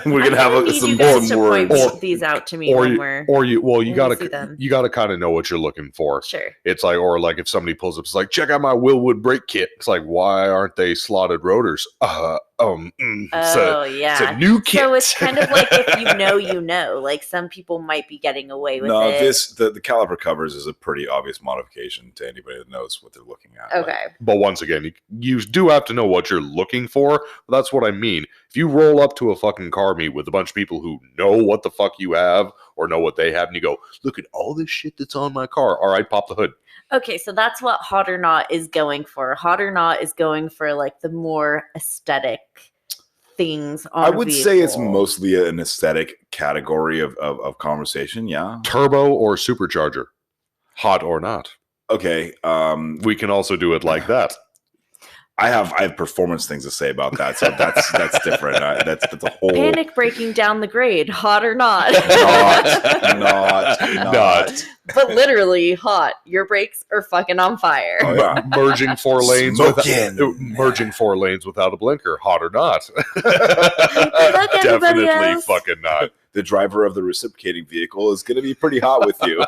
we're gonna have need some you guys to more point words. these out to me or when you, we're you when we see gotta them. kind of know what you're looking for. sure. It's like, or like if somebody pulls up, it's like, check out my Willwood brake kit. It's like, why aren't they slotted rotors? It's Oh a yeah. new kit. So it's kind of like if you know. Like some people might be getting away with No, it. the caliper covers is a pretty obvious modification to anybody that knows what they're looking at. Okay. But once again, you do have to know what you're looking for. That's what I mean. If you roll up to a fucking car meet with a bunch of people who know what the fuck you have or know what they have, and you go, look at all this shit that's on my car. All right, pop the hood. Okay, so that's what Hot or Not is going for. Hot or Not is going for like the more aesthetic things on I a would say it's vehicle. mostly an aesthetic category of conversation. Yeah. Turbo or supercharger, hot or not. Okay. We can also do it like that. I have performance things to say about that, so that's different. That's a whole Panic braking down the grade, hot or not. not. But literally hot. Your brakes are fucking on fire. Oh, yeah. merging four lanes without a blinker, hot or not. everybody Definitely else. fucking not. The driver of the reciprocating vehicle is going to be pretty hot with you.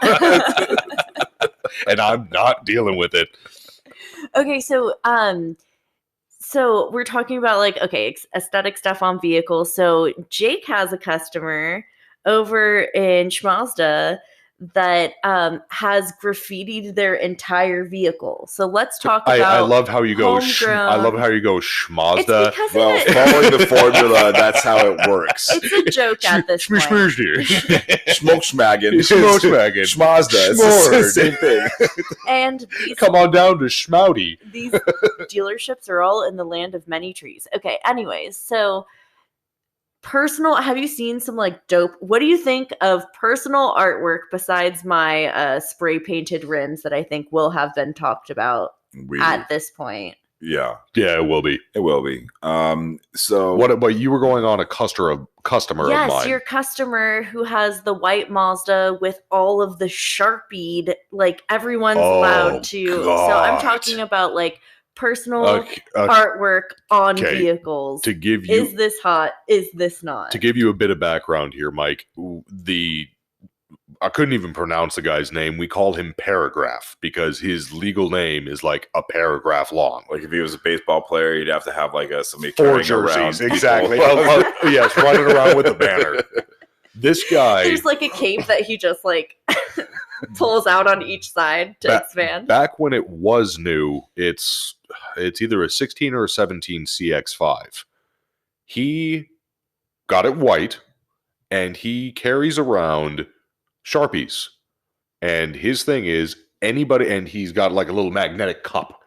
And I'm not dealing with it. Okay, so we're talking about like aesthetic stuff on vehicles. So Jake has a customer over in Schmazda that has graffitied their entire vehicle. So let's talk about. I love how you go. homegrown- I love how you go. It's Schmazda. because Well, it, following the formula, that's how it works. it's a joke at this point. Schmokschmagen. Schmokschmagen. Schmazda. It's the same thing. And Come on down to Schmouty. these dealerships are all in the land of many trees. Okay, anyways, so have you seen some like dope, what do you think of personal artwork besides my spray painted rims that I think will have been talked about at this point? Yeah, Yeah, it will be. it will be. So But you were going on a customer of Yes, mine. your customer who has the white Mazda with all of the Sharpied, like everyone's Oh, allowed to. So I'm God. talking about like personal Okay, artwork on okay. vehicles. to give you Is this hot? Is this not? to give you a bit of background here, Mike, I couldn't even pronounce the guy's name. We call him Paragraph because his legal name is like a paragraph long. like if he was a baseball player, he'd have to have like somebody Four carrying around jerseys, people. exactly. Well, yes, running around with a banner. This guy, There's like a cape that he just like pulls out on each side to expand. Back when it was new, it's either a 16 or a 17 CX5. He got it white, and he carries around Sharpies. And his thing is anybody, and he's got like a little magnetic cup.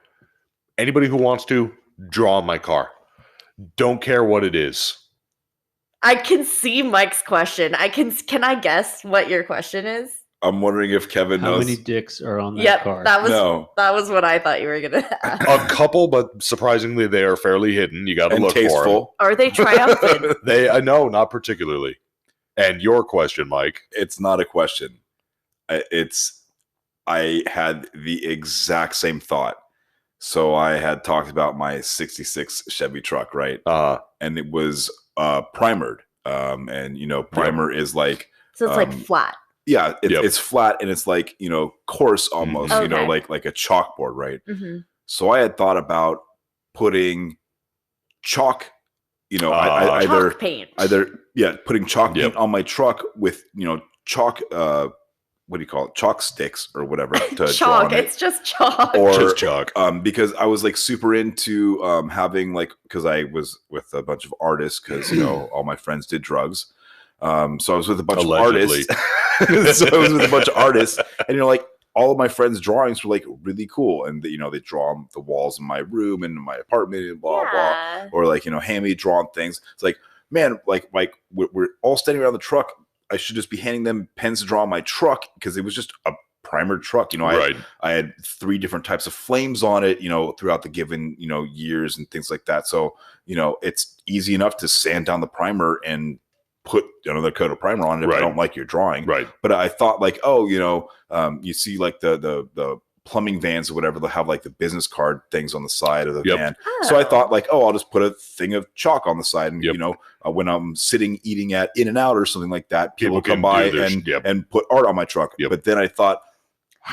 Anybody who wants to, draw my car. Don't care what it is. I can see Mike's question. Can I guess what your question is? I'm wondering if Kevin How knows. many dicks are on that car? That was what I thought you were gonna ask. A couple, but surprisingly, they are fairly hidden. You got to look tasteful. Are they triumphant? They no, not particularly. And your question, Mike? It's not a question. I had the exact same thought. So I had talked about my 66 Chevy truck, right? And it was primered. And primer is like so it's like flat. Yeah, it's flat and it's like, coarse almost, Okay. like a chalkboard, right? Mm-hmm. So I had thought about putting chalk, Chalk paint. putting chalk paint on my truck with, chalk, what do you call it? Chalk sticks or whatever. To draw on It's just chalk. Or just chalk. Because I was like super into having because I was with a bunch of artists because, all my friends did drugs. So I was with a bunch of artists. So I was with a bunch of artists, and all of my friends' drawings were like really cool, and they draw on the walls in my room and in my apartment and blah blah, or handmade drawn things. It's like, man, like we're all standing around the truck. I should just be handing them pens to draw on my truck because it was just a primered truck. I had 3 different types of flames on it, throughout the given years and things like that. So it's easy enough to sand down the primer and put another coat of primer on it if I don't like your drawing. Right. But I thought you see like the plumbing vans or whatever, they'll have like the business card things on the side of the van. Oh. So I thought I'll just put a thing of chalk on the side and, when I'm sitting eating at In-N-Out or something like that, people come by and put art on my truck. But then I thought,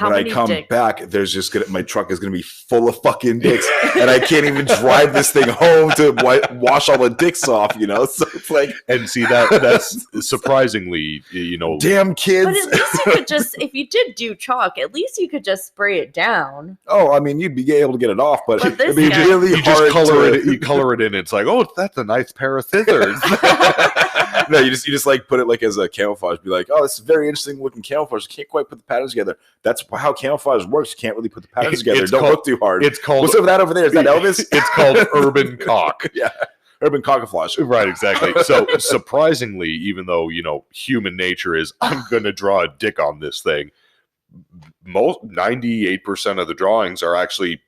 when I come back, there's just my truck is gonna be full of fucking dicks, and I can't even drive this thing home to wash all the dicks off, So it's like, and see that's surprisingly, damn kids. But at least you could just, if you did do chalk, at least you could just spray it down. Oh, I mean, you'd be able to get it off, but it'd be guy, really you hard. You color it in. It's like, oh, that's a nice pair of scissors. No, you just like put it like as a camouflage. Be like, oh, this is very interesting looking camouflage. You can't quite put the patterns together. That's how camouflage works. You can't really put the patterns together. Don't look too hard. It's called. What's over that over there? Is that Elvis? It's called urban cock. Yeah, urban cockaflage. Right, exactly. So surprisingly, even though human nature is, I'm going to draw a dick on this thing. 98% of the drawings are actually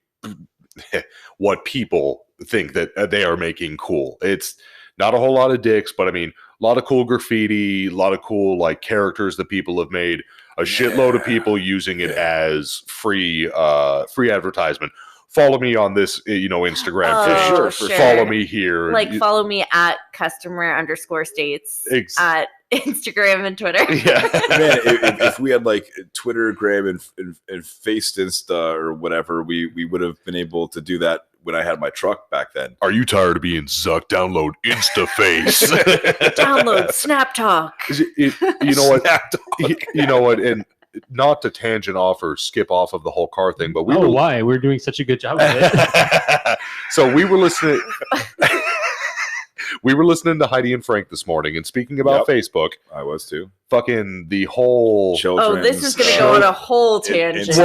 what people think that they are making cool. It's not a whole lot of dicks, but I mean, a lot of cool graffiti, a lot of cool like characters that people have made, a shitload of people using it as free advertisement. Follow me on this, Instagram page. Sure. Follow me here. Follow me at customer_states at Instagram and Twitter. Yeah. Man, if we had like Twitter, Gram, and Faced Insta or whatever, we would have been able to do that when I had my truck back then. Are you tired of being Zuck? Download InstaFace. Download Snap Talk. You know what? You know what? And not to tangent off or skip off of the whole car thing, but why? We're doing such a good job of it. So we were listening. We were listening to Heidi and Frank this morning, and speaking about Facebook, I was too. Fucking the whole children's. Oh, this is going to go on a whole tangent.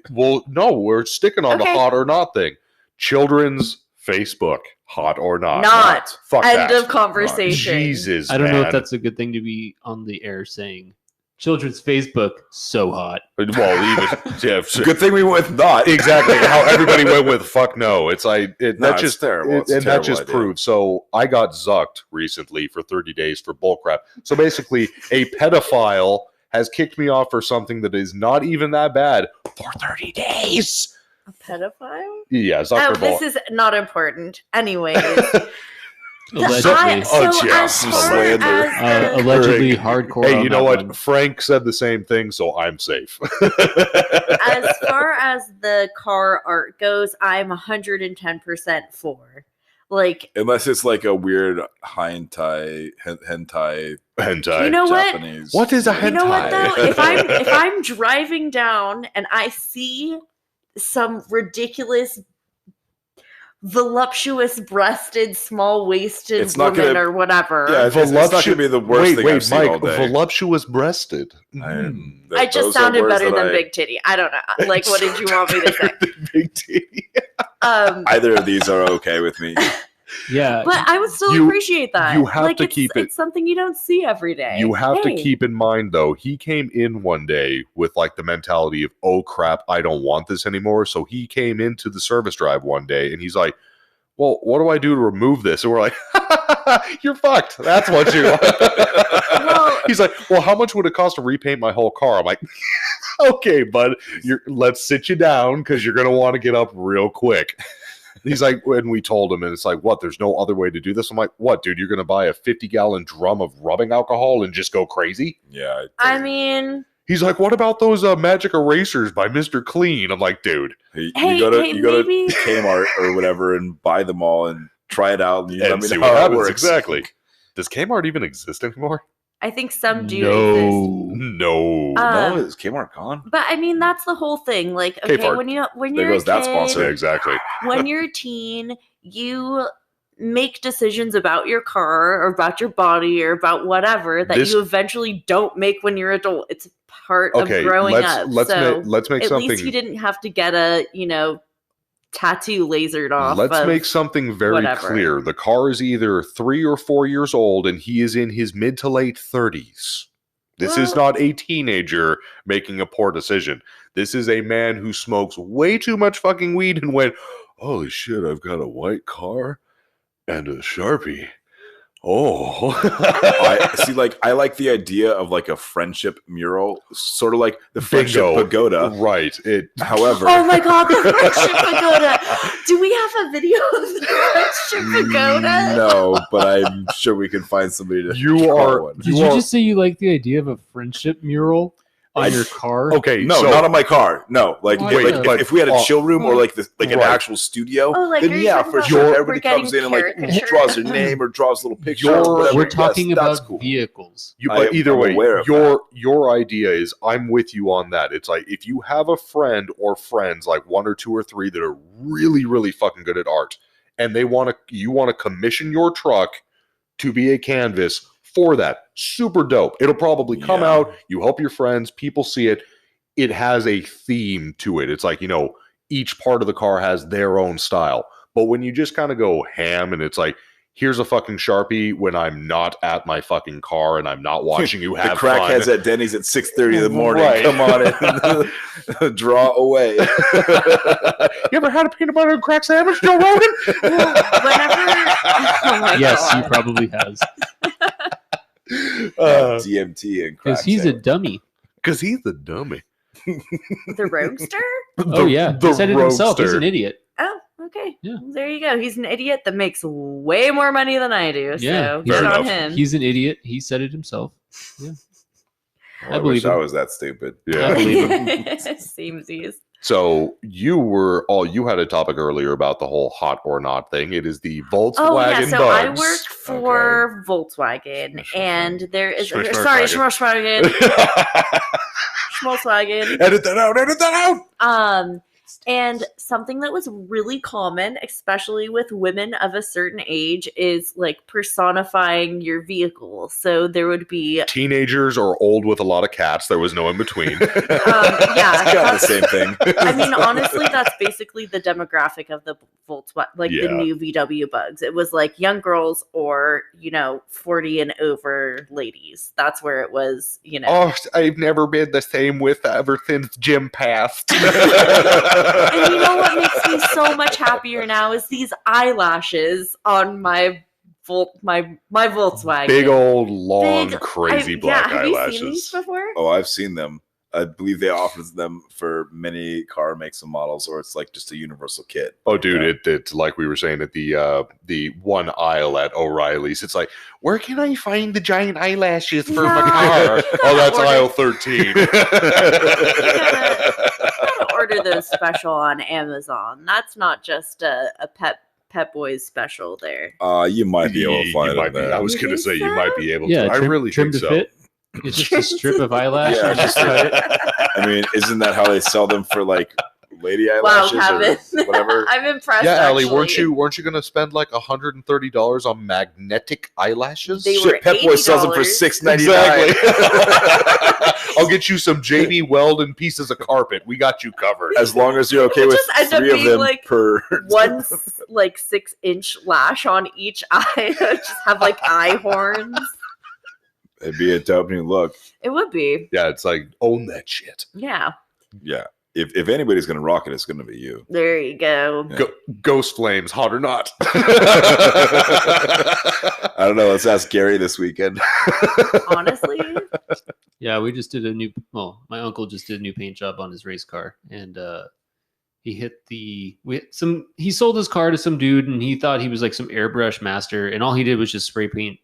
No, we're sticking on the hot or not thing. Children's Facebook, hot or not. Not. Fuck End that. of conversation. Jesus, I don't know if that's a good thing to be on the air saying. Children's Facebook, so hot. Well, good thing we went with not. Exactly. How everybody went with fuck no. It's like that just terrible. That just proves. So I got zucked recently for 30 days for bullcrap. So basically, a pedophile has kicked me off for something that is not even that bad for 30 days. A pedophile? Yeah, Zuckerberg. This is not important. Anyways. Allegedly. Allegedly hardcore. Hey, you know what? One. Frank said the same thing, so I'm safe. As far as the car art goes, I'm 110% for. Like, unless it's like a weird hentai. Hentai. you know what? Japanese. What is a hentai? You know what though? If I'm driving down and I see some ridiculous, voluptuous breasted, small waisted It's not woman gonna- or whatever, Yeah, it's not going to be the worst thing I've seen all day. Voluptuous breasted. I just sounded better than big titty. I don't know. Like, what did you want me to say? Big titty. Either of these are okay with me. Yeah. But I would still You- appreciate that. you have like, to it's, keep it- It's something you don't see every day. You have to Hey. keep in mind, though, he came in one day with like the mentality of, oh crap, I don't want this anymore. So he came into the service drive one day and he's like, well, what do I do to remove this? And we're like, you're fucked. That's what you Well- He's like, well, how much would it cost to repaint my whole car? I'm like, okay, bud, let's sit you down because you're going to want to get up real quick. He's like, when we told him, and it's like, what, there's no other way to do this? I'm like, what, dude, you're going to buy a 50-gallon drum of rubbing alcohol and just go crazy? Yeah. I mean, He's like, what about those magic erasers by Mr. Clean? I'm like, dude. you Hey, go to maybe- Kmart or whatever and buy them all and try it out and you let And me see know what how it happens. works. Exactly. Does Kmart even exist anymore? I think some do exist. No. No, is Kmart gone? But I mean, that's the whole thing. Like, okay, K-Fart. when There you're goes a that kid, sponsor. Yeah, exactly. when you're a teen, you make decisions about your car or about your body or about whatever that This- you eventually don't make when you're adult. It's part of Okay, growing let's up. let's so make at something. least he didn't have to get a tattoo lasered off. Let's of make something very whatever. clear. The car is either 3 or 4 years old, and he is in his mid to late 30s. This is Well- not a teenager making a poor decision. This is a man who smokes way too much fucking weed and went, holy shit, I've got a white car and a Sharpie. Oh. I see. Like, I like the idea of like a friendship mural, sort of like the friendship Bingo. pagoda. Right. However, Oh my god, the friendship pagoda! Do we have a video of the friendship pagoda? no, but I'm sure we can find somebody to. You draw are- one. Did you just say you like the idea of a friendship mural on your car? Okay. No, so, not on my car. No, like, Why like not? if, if we had a chill room or like an Right. actual studio, Oh, like, then are you yeah, talking for about sure. we're Everybody getting comes in and like caricatured? draws their name or draws a little picture. You're- or whatever. We're Yes, talking that's about cool. vehicles. But either I'm way, aware of your idea is I'm with you on that. It's like if you have a friend or friends, like 1 or 2 or 3 that are really, really fucking good at art, and you want to commission your truck to be a canvas for that. Super dope. It'll probably come Yeah. out. You help your friends. People see it. It has a theme to it. It's like, each part of the car has their own style. But when you just kind of go ham and it's like, here's a fucking Sharpie when I'm not at my fucking car and I'm not watching you The have crackheads fun. at Denny's at 6:30 in the morning. Right. Come on and draw away. You ever had a peanut butter and crack sandwich, Joe Rogan? Oh my Yes, he God. probably has. DMT and crack Because he's a sandwich. dummy. Because he's the dummy. The roadster? Oh, yeah. He said it himself. He's an idiot. Oh, okay. Yeah. There you go. He's an idiot that makes way more money than I do. Yeah, So fair good on enough. him. He's an idiot. He said it himself. Oh, I I wish believe him. I was that stupid. I Yeah. believe Seamsies. So you had a topic earlier about the whole hot or not thing. It is the Volkswagen Oh yeah, so I Bugs. work for Volkswagen, and there is Schmorswagen. Schmorswagen. Edit that out. Edit that out. And something that was really common, especially with women of a certain age, is like personifying your vehicle. So there would be Teenagers or old with a lot of cats. There was no in between. yeah, It's kind of the same thing. I mean, honestly, that's basically the demographic of the Volkswagen, like Yeah. the new VW Bugs. It was like young girls or 40 and over ladies. That's where it was. Oh, I've never been the same with ever since Jim passed. And you know what makes me so much happier now is these eyelashes on my Volkswagen. Big old, long, Big- crazy black have eyelashes. you seen these before? Oh, I've seen them. I believe they offer them for many car makes and models, or it's like just a universal kit. Oh, dude, Yeah. it's like we were saying at the one aisle at O'Reilly's. It's like, where can I find the giant eyelashes for my No, car? you Oh, that's gotta aisle order- 13. gotta order those special on Amazon. That's not just a Pep Boys special there. You might be able to find might it be. there. I was You going to think say you so? might be able Yeah, to. I really trim think to so. fit. It's just a strip of eyelash. Yeah, You just cut it. I mean, isn't that how they sell them for like lady Wow, eyelashes Kevin. or whatever? I'm impressed. Yeah, Allie, actually. weren't you going to spend like $130 on magnetic eyelashes? They were Shit, Pep Boy sells them for $80. $6.99. Exactly. I'll get you some JB Weldon pieces of carpet. We got you covered. As long as you're okay It with just ends up 3 of being them like per. One 6-inch lash on each eye. Just have like eye horns. It'd be a dope new look. It would be. Yeah, it's like own that shit. Yeah. Yeah. If anybody's gonna rock it, it's gonna be you. There you go. Yeah. Ghost flames, hot or not? I don't know. Let's ask Gary this weekend. Honestly. Yeah, we just did my uncle just did a new paint job on his race car, and he sold his car to some dude, and he thought he was like some airbrush master, and all he did was just spray paint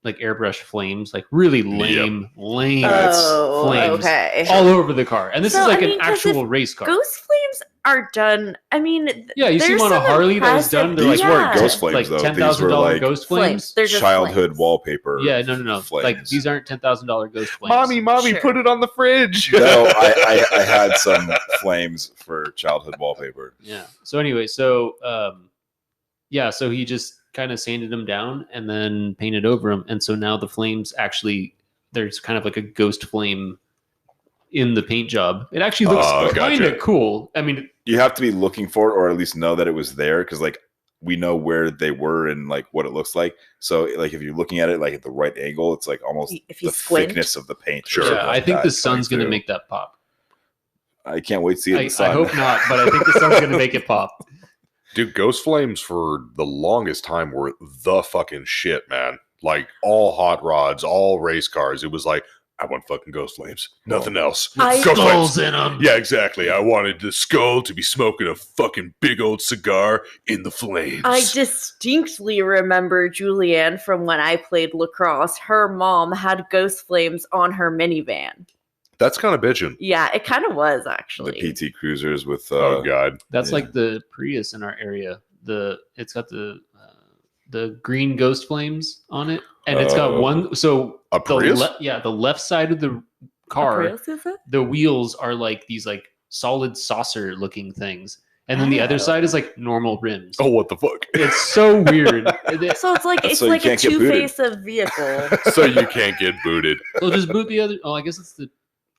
like airbrush flames, like really lame Oh, flames okay. all over the car. And this So, is like I mean, an 'cause actual race car. Ghost flames are done. I mean, Yeah, you see there's them on a some Harley that was done. They're These like, weren't ghost like flames though. These $10,000 were like ghost flames. They're just childhood flames. wallpaper. Yeah, no. Flames. Like these aren't $10,000 ghost flames. Mommy, Sure. put it on the fridge. No, I had some flames for childhood wallpaper. Yeah. So anyway, so he just kind of sanded them down and then painted over them, and so now the flames actually there's kind of like a ghost flame in the paint job. It actually looks kind Gotcha. of cool. I mean, You have to be looking for it, or at least know that it was there, because like we know where they were and like what it looks like. So like if you're looking at it like at the right angle, it's like almost If you the squint. thickness of the paint. or Sure. something yeah, like I think that the sun's coming going to through. make that pop. I can't wait to see it in the I sun. hope not, but I think the sun's going to make it pop. Dude, ghost flames for the longest time were the fucking shit, man. Like all hot rods, all race cars. It was like, I want fucking ghost flames. Nothing else. I- Ghost Skulls flames. in them. Yeah, exactly. I wanted the skull to be smoking a fucking big old cigar in the flames. I distinctly remember Julianne from when I played lacrosse. Her mom had ghost flames on her minivan. That's kind of bitching. Yeah, it kind of was the actually. PT Cruisers with Oh god. That's Yeah. like the Prius in our area. It's got the green ghost flames on it, and it's got Oh. one. So A Prius? the left side of the car, Prius, is it? the wheels are like these like solid saucer looking things, and then the other Oh. side is like normal rims. Oh, what the fuck? It's so weird. So it's like That's it's so you like a can't get booted. two-face of vehicle. So you can't get booted. Well, just boot the other. Oh, I guess it's the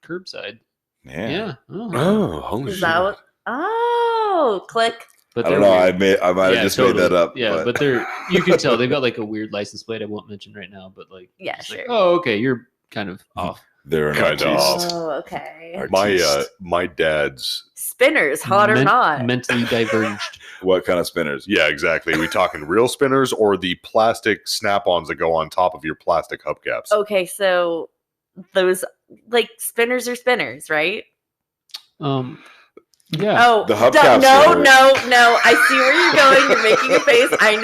curbside. yeah. Yeah. Oh. Oh, holy Is that what? Oh, click. But I don't they're know. weird. I might have Yeah, just totally. made that up. Yeah, but they're you can tell they've got like a weird license plate I won't mention right now, but like Yeah, just like, sure. oh, okay, you're kind of off. they're an Kind of. artiste. Oh, okay. my dad's Spinners, hot or not? Mentally diverged. What kind of spinners? yeah, exactly. We talking real spinners or the plastic snap-ons that go on top of your plastic hubcaps? Okay, so those like spinners are spinners, right? Yeah. Oh, The hubcaps no, are- no. I see where you're going. You're making a face. I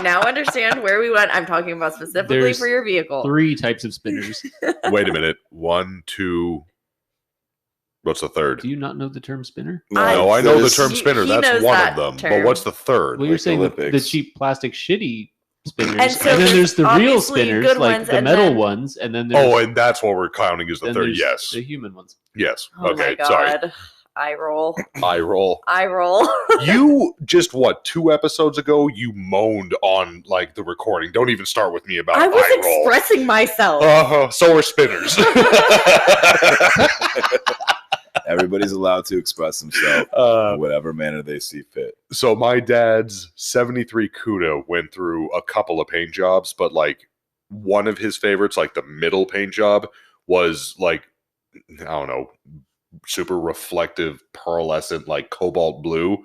now understand where we went. I'm talking about specifically There's for your vehicle. 3 types of spinners. Wait a minute. 1, 2. What's the third? Do you not know the term spinner? No, I know the This- term He- spinner. he That's knows one that of them. term. But what's the third? Well, you're Like saying the Olympics. cheap plastic shitty spinners, And so and then there's the real obviously spinners, good like ones, the and metal then- ones, and then there's, Oh, and that's what we're counting as the then third. there's Yes. the human ones. Yes. Oh Okay. my Sorry. god. I roll. I roll. I roll. You just 2 episodes ago you moaned on like the recording. Don't even start with me about I was eye roll. expressing myself. So are spinners. Everybody's allowed to express themselves in whatever manner they see fit. So my dad's 73 Cuda went through a couple of paint jobs, but like one of his favorites, like the middle paint job, was like, I don't know, super reflective, pearlescent, like cobalt blue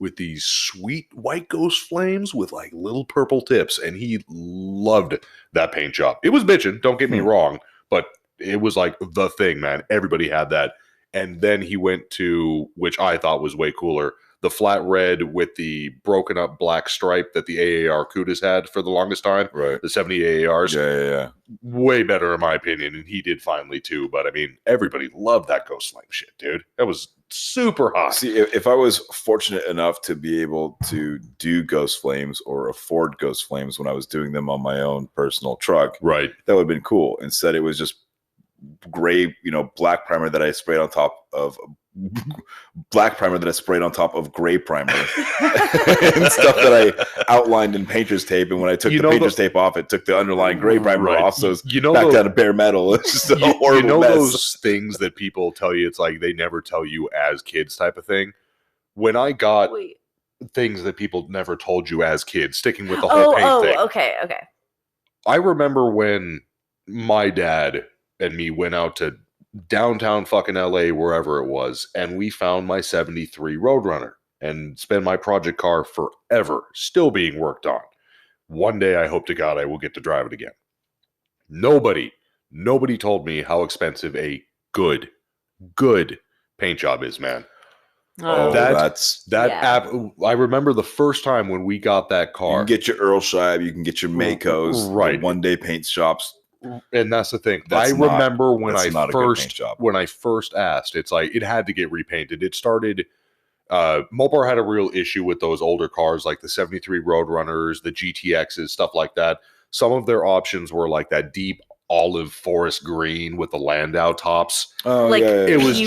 with these sweet white ghost flames with like little purple tips. And he loved that paint job. It was bitchin', don't get me wrong, but it was like the thing, man. Everybody had that. And then he went to, which I thought was way cooler, the flat red with the broken up black stripe that the AAR Kudas had for the longest time. Right. The 70 AARs. Yeah. Way better in my opinion, and he did finally too. But I mean, everybody loved that Ghost Flame shit, dude. That was super hot. See, if I was fortunate enough to be able to do Ghost Flames or afford Ghost Flames when I was doing them on my own personal truck, Right. that would have been cool. Instead, it was just gray, black primer that I sprayed on top of gray primer and stuff that I outlined in painter's tape. And when I took the painter's tape off, it took the underlying gray primer off. So it's back down to bare metal. It's just a horrible mess. Those things that people tell you, it's like they never tell you as kids type of thing. When I got things that people never told you as kids, sticking with the whole paint thing. Okay. I remember when my dad and me went out to downtown fucking LA, wherever it was, and we found my 73 Roadrunner, and it's been my project car forever, still being worked on. One day I hope to God I will get to drive it again. Nobody told me how expensive a good paint job is, man. I remember the first time when we got that car. You can get your Earl Scheib, you can get your Makos, right? One Day Paint Shops. And that's the thing. I remember when I first asked, it's like it had to get repainted. It started. Mopar had a real issue with those older cars, like the 73 Roadrunners, the GTXs, stuff like that. Some of their options were like that deep olive forest green with the Landau tops. Oh, like it was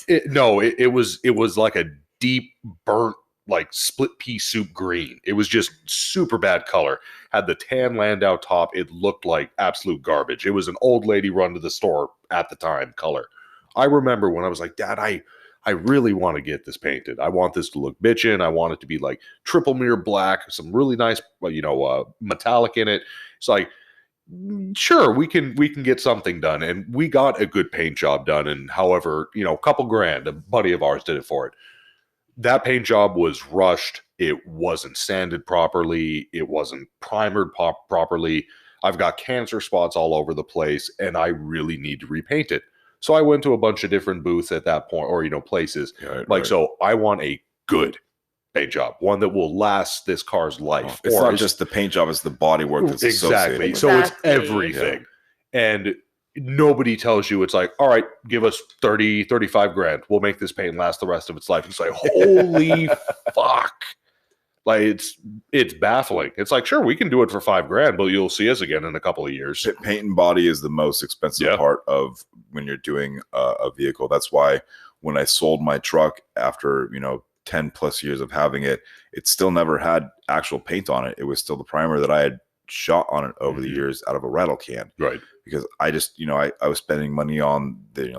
it was like a deep burnt, like split pea soup green. It was just super bad color. Had the tan Landau top. It looked like absolute garbage. It was an old lady run to the store at the time color. I remember when I was like, Dad, I really want to get this painted. I want this to look bitchin'. I want it to be like triple mirror black, some really nice, metallic in it. It's like, sure, we can get something done. And we got a good paint job done. And however, a couple grand, a buddy of ours did it for it. That paint job was rushed. It wasn't sanded properly. It wasn't primered properly. I've got cancer spots all over the place, and I really need to repaint it. So I went to a bunch of different booths at that point, or, places. Right. So I want a good paint job, one that will last this car's life. It's not just the paint job, it's the bodywork that's associated with it. So it's everything. Yeah. And nobody tells you, it's like, all right, give us 30, 35 grand. We'll make this paint last the rest of its life. It's like, holy fuck. Like, it's baffling. It's like, sure, we can do it for 5 grand, but you'll see us again in a couple of years. Paint and body is the most expensive part of when you're doing a vehicle. That's why when I sold my truck after, 10 plus years of having it, it still never had actual paint on it. It was still the primer that I had shot on it over the years out of a rattle can. Right. Because I just, I was spending money on the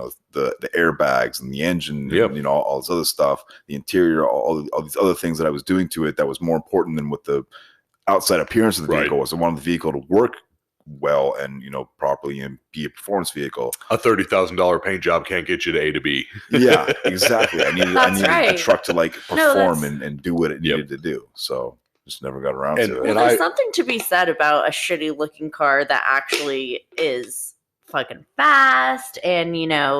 airbags and the engine, and, all this other stuff, the interior, all these other things that I was doing to it that was more important than what the outside appearance of the vehicle was. I wanted the vehicle to work well and, properly and be a performance vehicle. A $30,000 paint job can't get you to A to B. Yeah, exactly. I needed a truck to perform and do what it needed to do. So just never got around to it. Well, there's something to be said about a shitty looking car that actually is fucking fast and,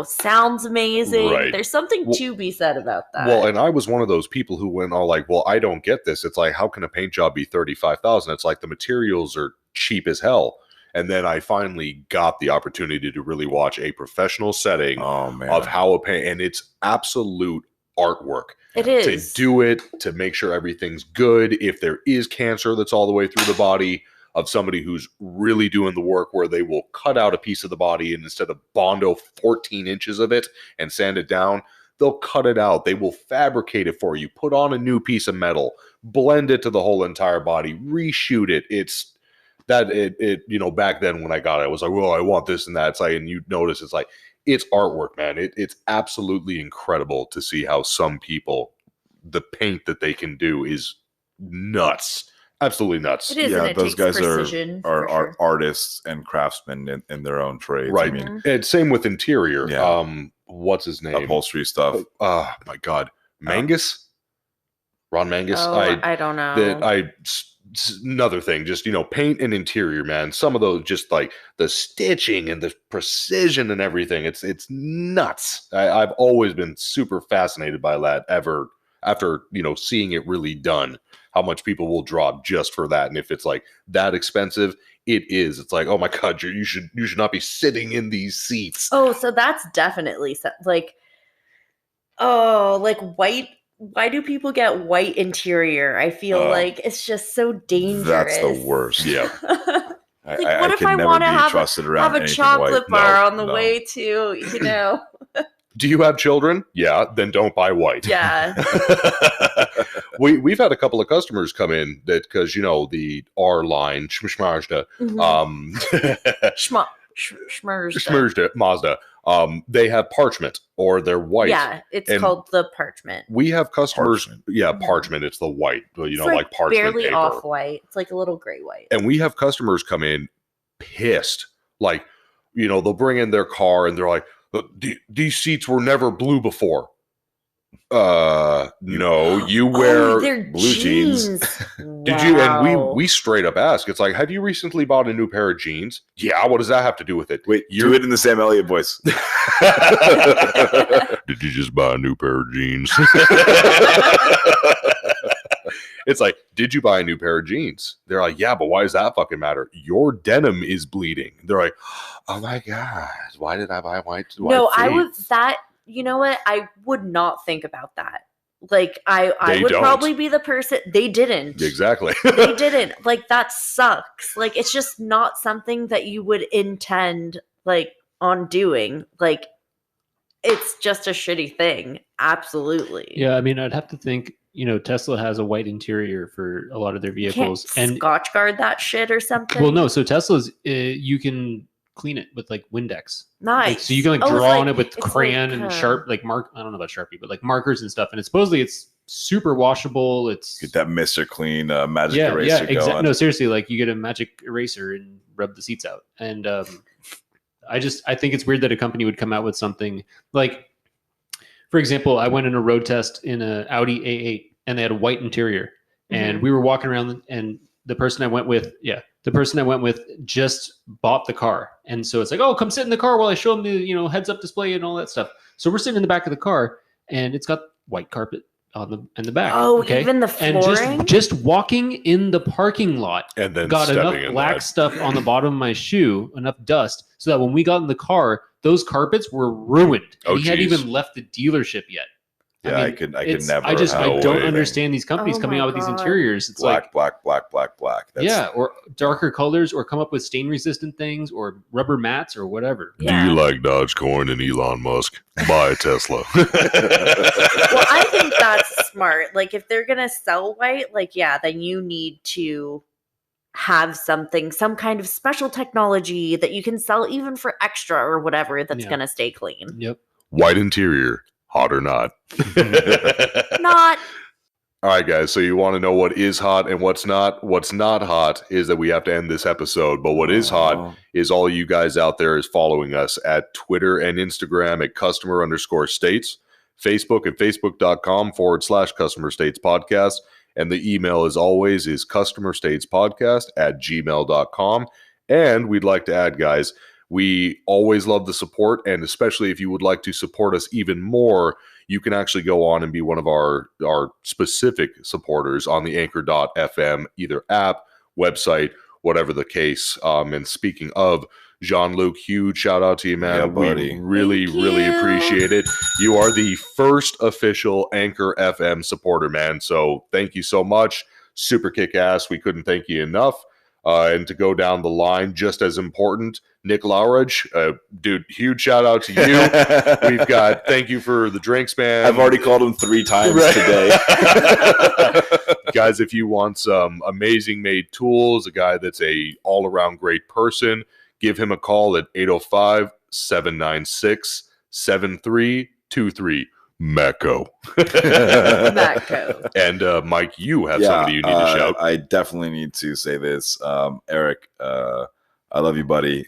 sounds amazing. Right. There's something to be said about that. Well, and I was one of those people who went all like, well, I don't get this. It's like, how can a paint job be $35,000? It's like the materials are cheap as hell. And then I finally got the opportunity to really watch a professional setting of how a paint, and it's absolute artwork. It is. To do it, to make sure everything's good. If there is cancer that's all the way through the body, of somebody who's really doing the work where they will cut out a piece of the body and instead of Bondo 14 inches of it and sand it down, they'll cut it out. They will fabricate it for you, put on a new piece of metal, blend it to the whole entire body, reshoot it. It's that it back then when I got it, I was like, well, I want this and that. It's like, and you notice it's like, it's artwork, man. It's absolutely incredible to see how some people, the paint that they can do is nuts. Absolutely nuts. It is, and those guys precision, are artists and craftsmen in their own trades. Right. I mean, and same with interior. Yeah. What's his name? Upholstery stuff. Oh my God. Mangus? Ron Mangus? I don't know. Another thing, just, paint and interior, man. Some of those, just like the stitching and the precision and everything. It's nuts. I've always been super fascinated by that after, seeing it really done, how much people will drop just for that. And if it's like that expensive, it is. It's like, oh my God, you should not be sitting in these seats. Oh, so that's definitely like, like white. Why do people get white interior? I feel like it's just so dangerous. That's the worst. Yeah. Like, what if I want to have a chocolate bar on the way to, Do you have children? Yeah, then don't buy white. Yeah. We've had a couple of customers come in that because the R line, Schmazda, Schmazda Mazda, they have parchment or they're white. Yeah, it's called the parchment. We have customers. Parchment. It's the white. It's like parchment barely paper. off white. It's like a little gray white. And we have customers come in pissed, like they'll bring in their car and they're like, these seats were never blue before. No, you wear blue jeans. Did you? And we straight up ask. It's like, have you recently bought a new pair of jeans? Yeah. What does that have to do with it? Wait, do it in the Sam Elliott voice. Did you just buy a new pair of jeans? It's like, did you buy a new pair of jeans? They're like, yeah, but why does that fucking matter? Your denim is bleeding. They're like, oh my God, why did I buy white? No, I would you know what? I would not think about that. Like, I would probably be the person. They didn't. Exactly. They didn't. Like, that sucks. Like, it's just not something that you would intend, like, on doing. Like, it's just a shitty thing. Absolutely. Yeah, I mean, I'd have to think, Tesla has a white interior for a lot of their vehicles. And Scotch guard that shit or something? Well, no. So Tesla's, you can clean it with like Windex. Nice. Like, so you can draw on it with crayon and sharp, like I don't know about Sharpie, but like markers and stuff. And it's super washable. It's get that Mr. Clean magic eraser going. Exactly. No, seriously, like you get a magic eraser and rub the seats out. And I think it's weird that a company would come out with something like, for example, I went in a road test in an Audi A8 and they had a white interior, and we were walking around, and the person I went with just bought the car. And so it's like, oh, come sit in the car while I show them the, heads up display and all that stuff. So we're sitting in the back of the car and it's got white carpet in the back. Oh, okay? Even the flooring? And just walking in the parking lot and then got enough black stuff on the bottom of my shoe, enough dust, so that when we got in the car, those carpets were ruined. And he hadn't even left the dealership yet. Yeah, I could never. I don't understand these companies coming out with these interiors. It's black. That's, or darker colors, or come up with stain resistant things, or rubber mats, or whatever. Yeah. Do you like Dogecoin and Elon Musk? Buy a Tesla. Well, I think that's smart. Like, if they're gonna sell white, then you need to have some kind of special technology that you can sell even for extra or whatever that's gonna stay clean. Yep. White interior. Hot or not? Not. All right, guys. So you want to know what is hot and what's not? What's not hot is that we have to end this episode. But what is hot is all you guys out there is following us at Twitter and Instagram at customer_states, Facebook at facebook.com/customer states podcast. And the email, as always, is customerstatespodcast@gmail.com. And we'd like to add, guys, we always love the support, and especially if you would like to support us even more, you can actually go on and be one of our specific supporters on the Anchor.fm, either app, website, whatever the case. And speaking of, Jean-Luc, huge shout out to you, man. Yeah, buddy. We really appreciate it. You are the first official Anchor FM supporter, man. So thank you so much. Super kick ass. We couldn't thank you enough. And to go down the line, just as important, Nick Lowridge, dude, huge shout out to you. We've got thank you for the drinks, man. I've already called him 3 times today. Guys, if you want some amazing made tools, a guy that's a all-around great person, give him a call at 805-796-7323. Matco. And Mike, you have somebody you need to shout. I definitely need to say this. Eric, I love you, buddy.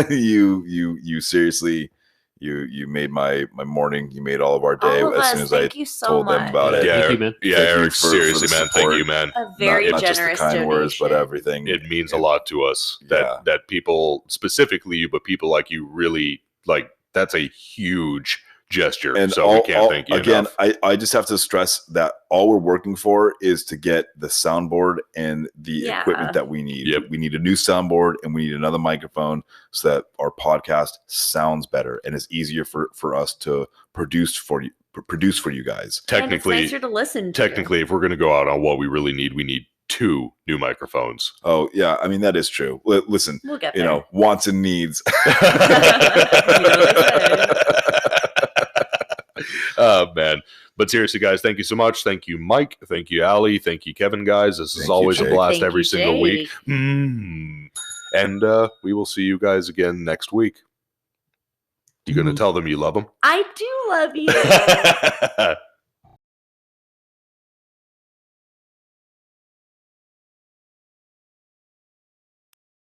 you seriously, you made my morning. You made all of our day as soon as I told them about it. Yeah, thank you, man. Yeah, Eric, seriously, man. Thank you, man. A very not generous just the kind donation. words, but everything. It means a lot to us that people, specifically you, but people like you, really like. That's a huge gesture. And So we can't thank you again. enough. I just have to stress that all we're working for is to get the soundboard and the equipment that we need. Yep. We need a new soundboard and we need another microphone so that our podcast sounds better and it's easier for us to produce for you guys. And it's nicer to listen to. Technically, if we're going to go out on what we really need, we need 2 new microphones. Oh yeah, I mean that is true. Listen, We'll get there. Wants and needs. Oh man. But seriously, guys, thank you so much. Thank you, Mike. Thank you, Allie. Thank you, Kevin, guys. This is always a blast Thank every you, single week. Jake. And we will see you guys again next week. You going to tell them you love them? I do love you.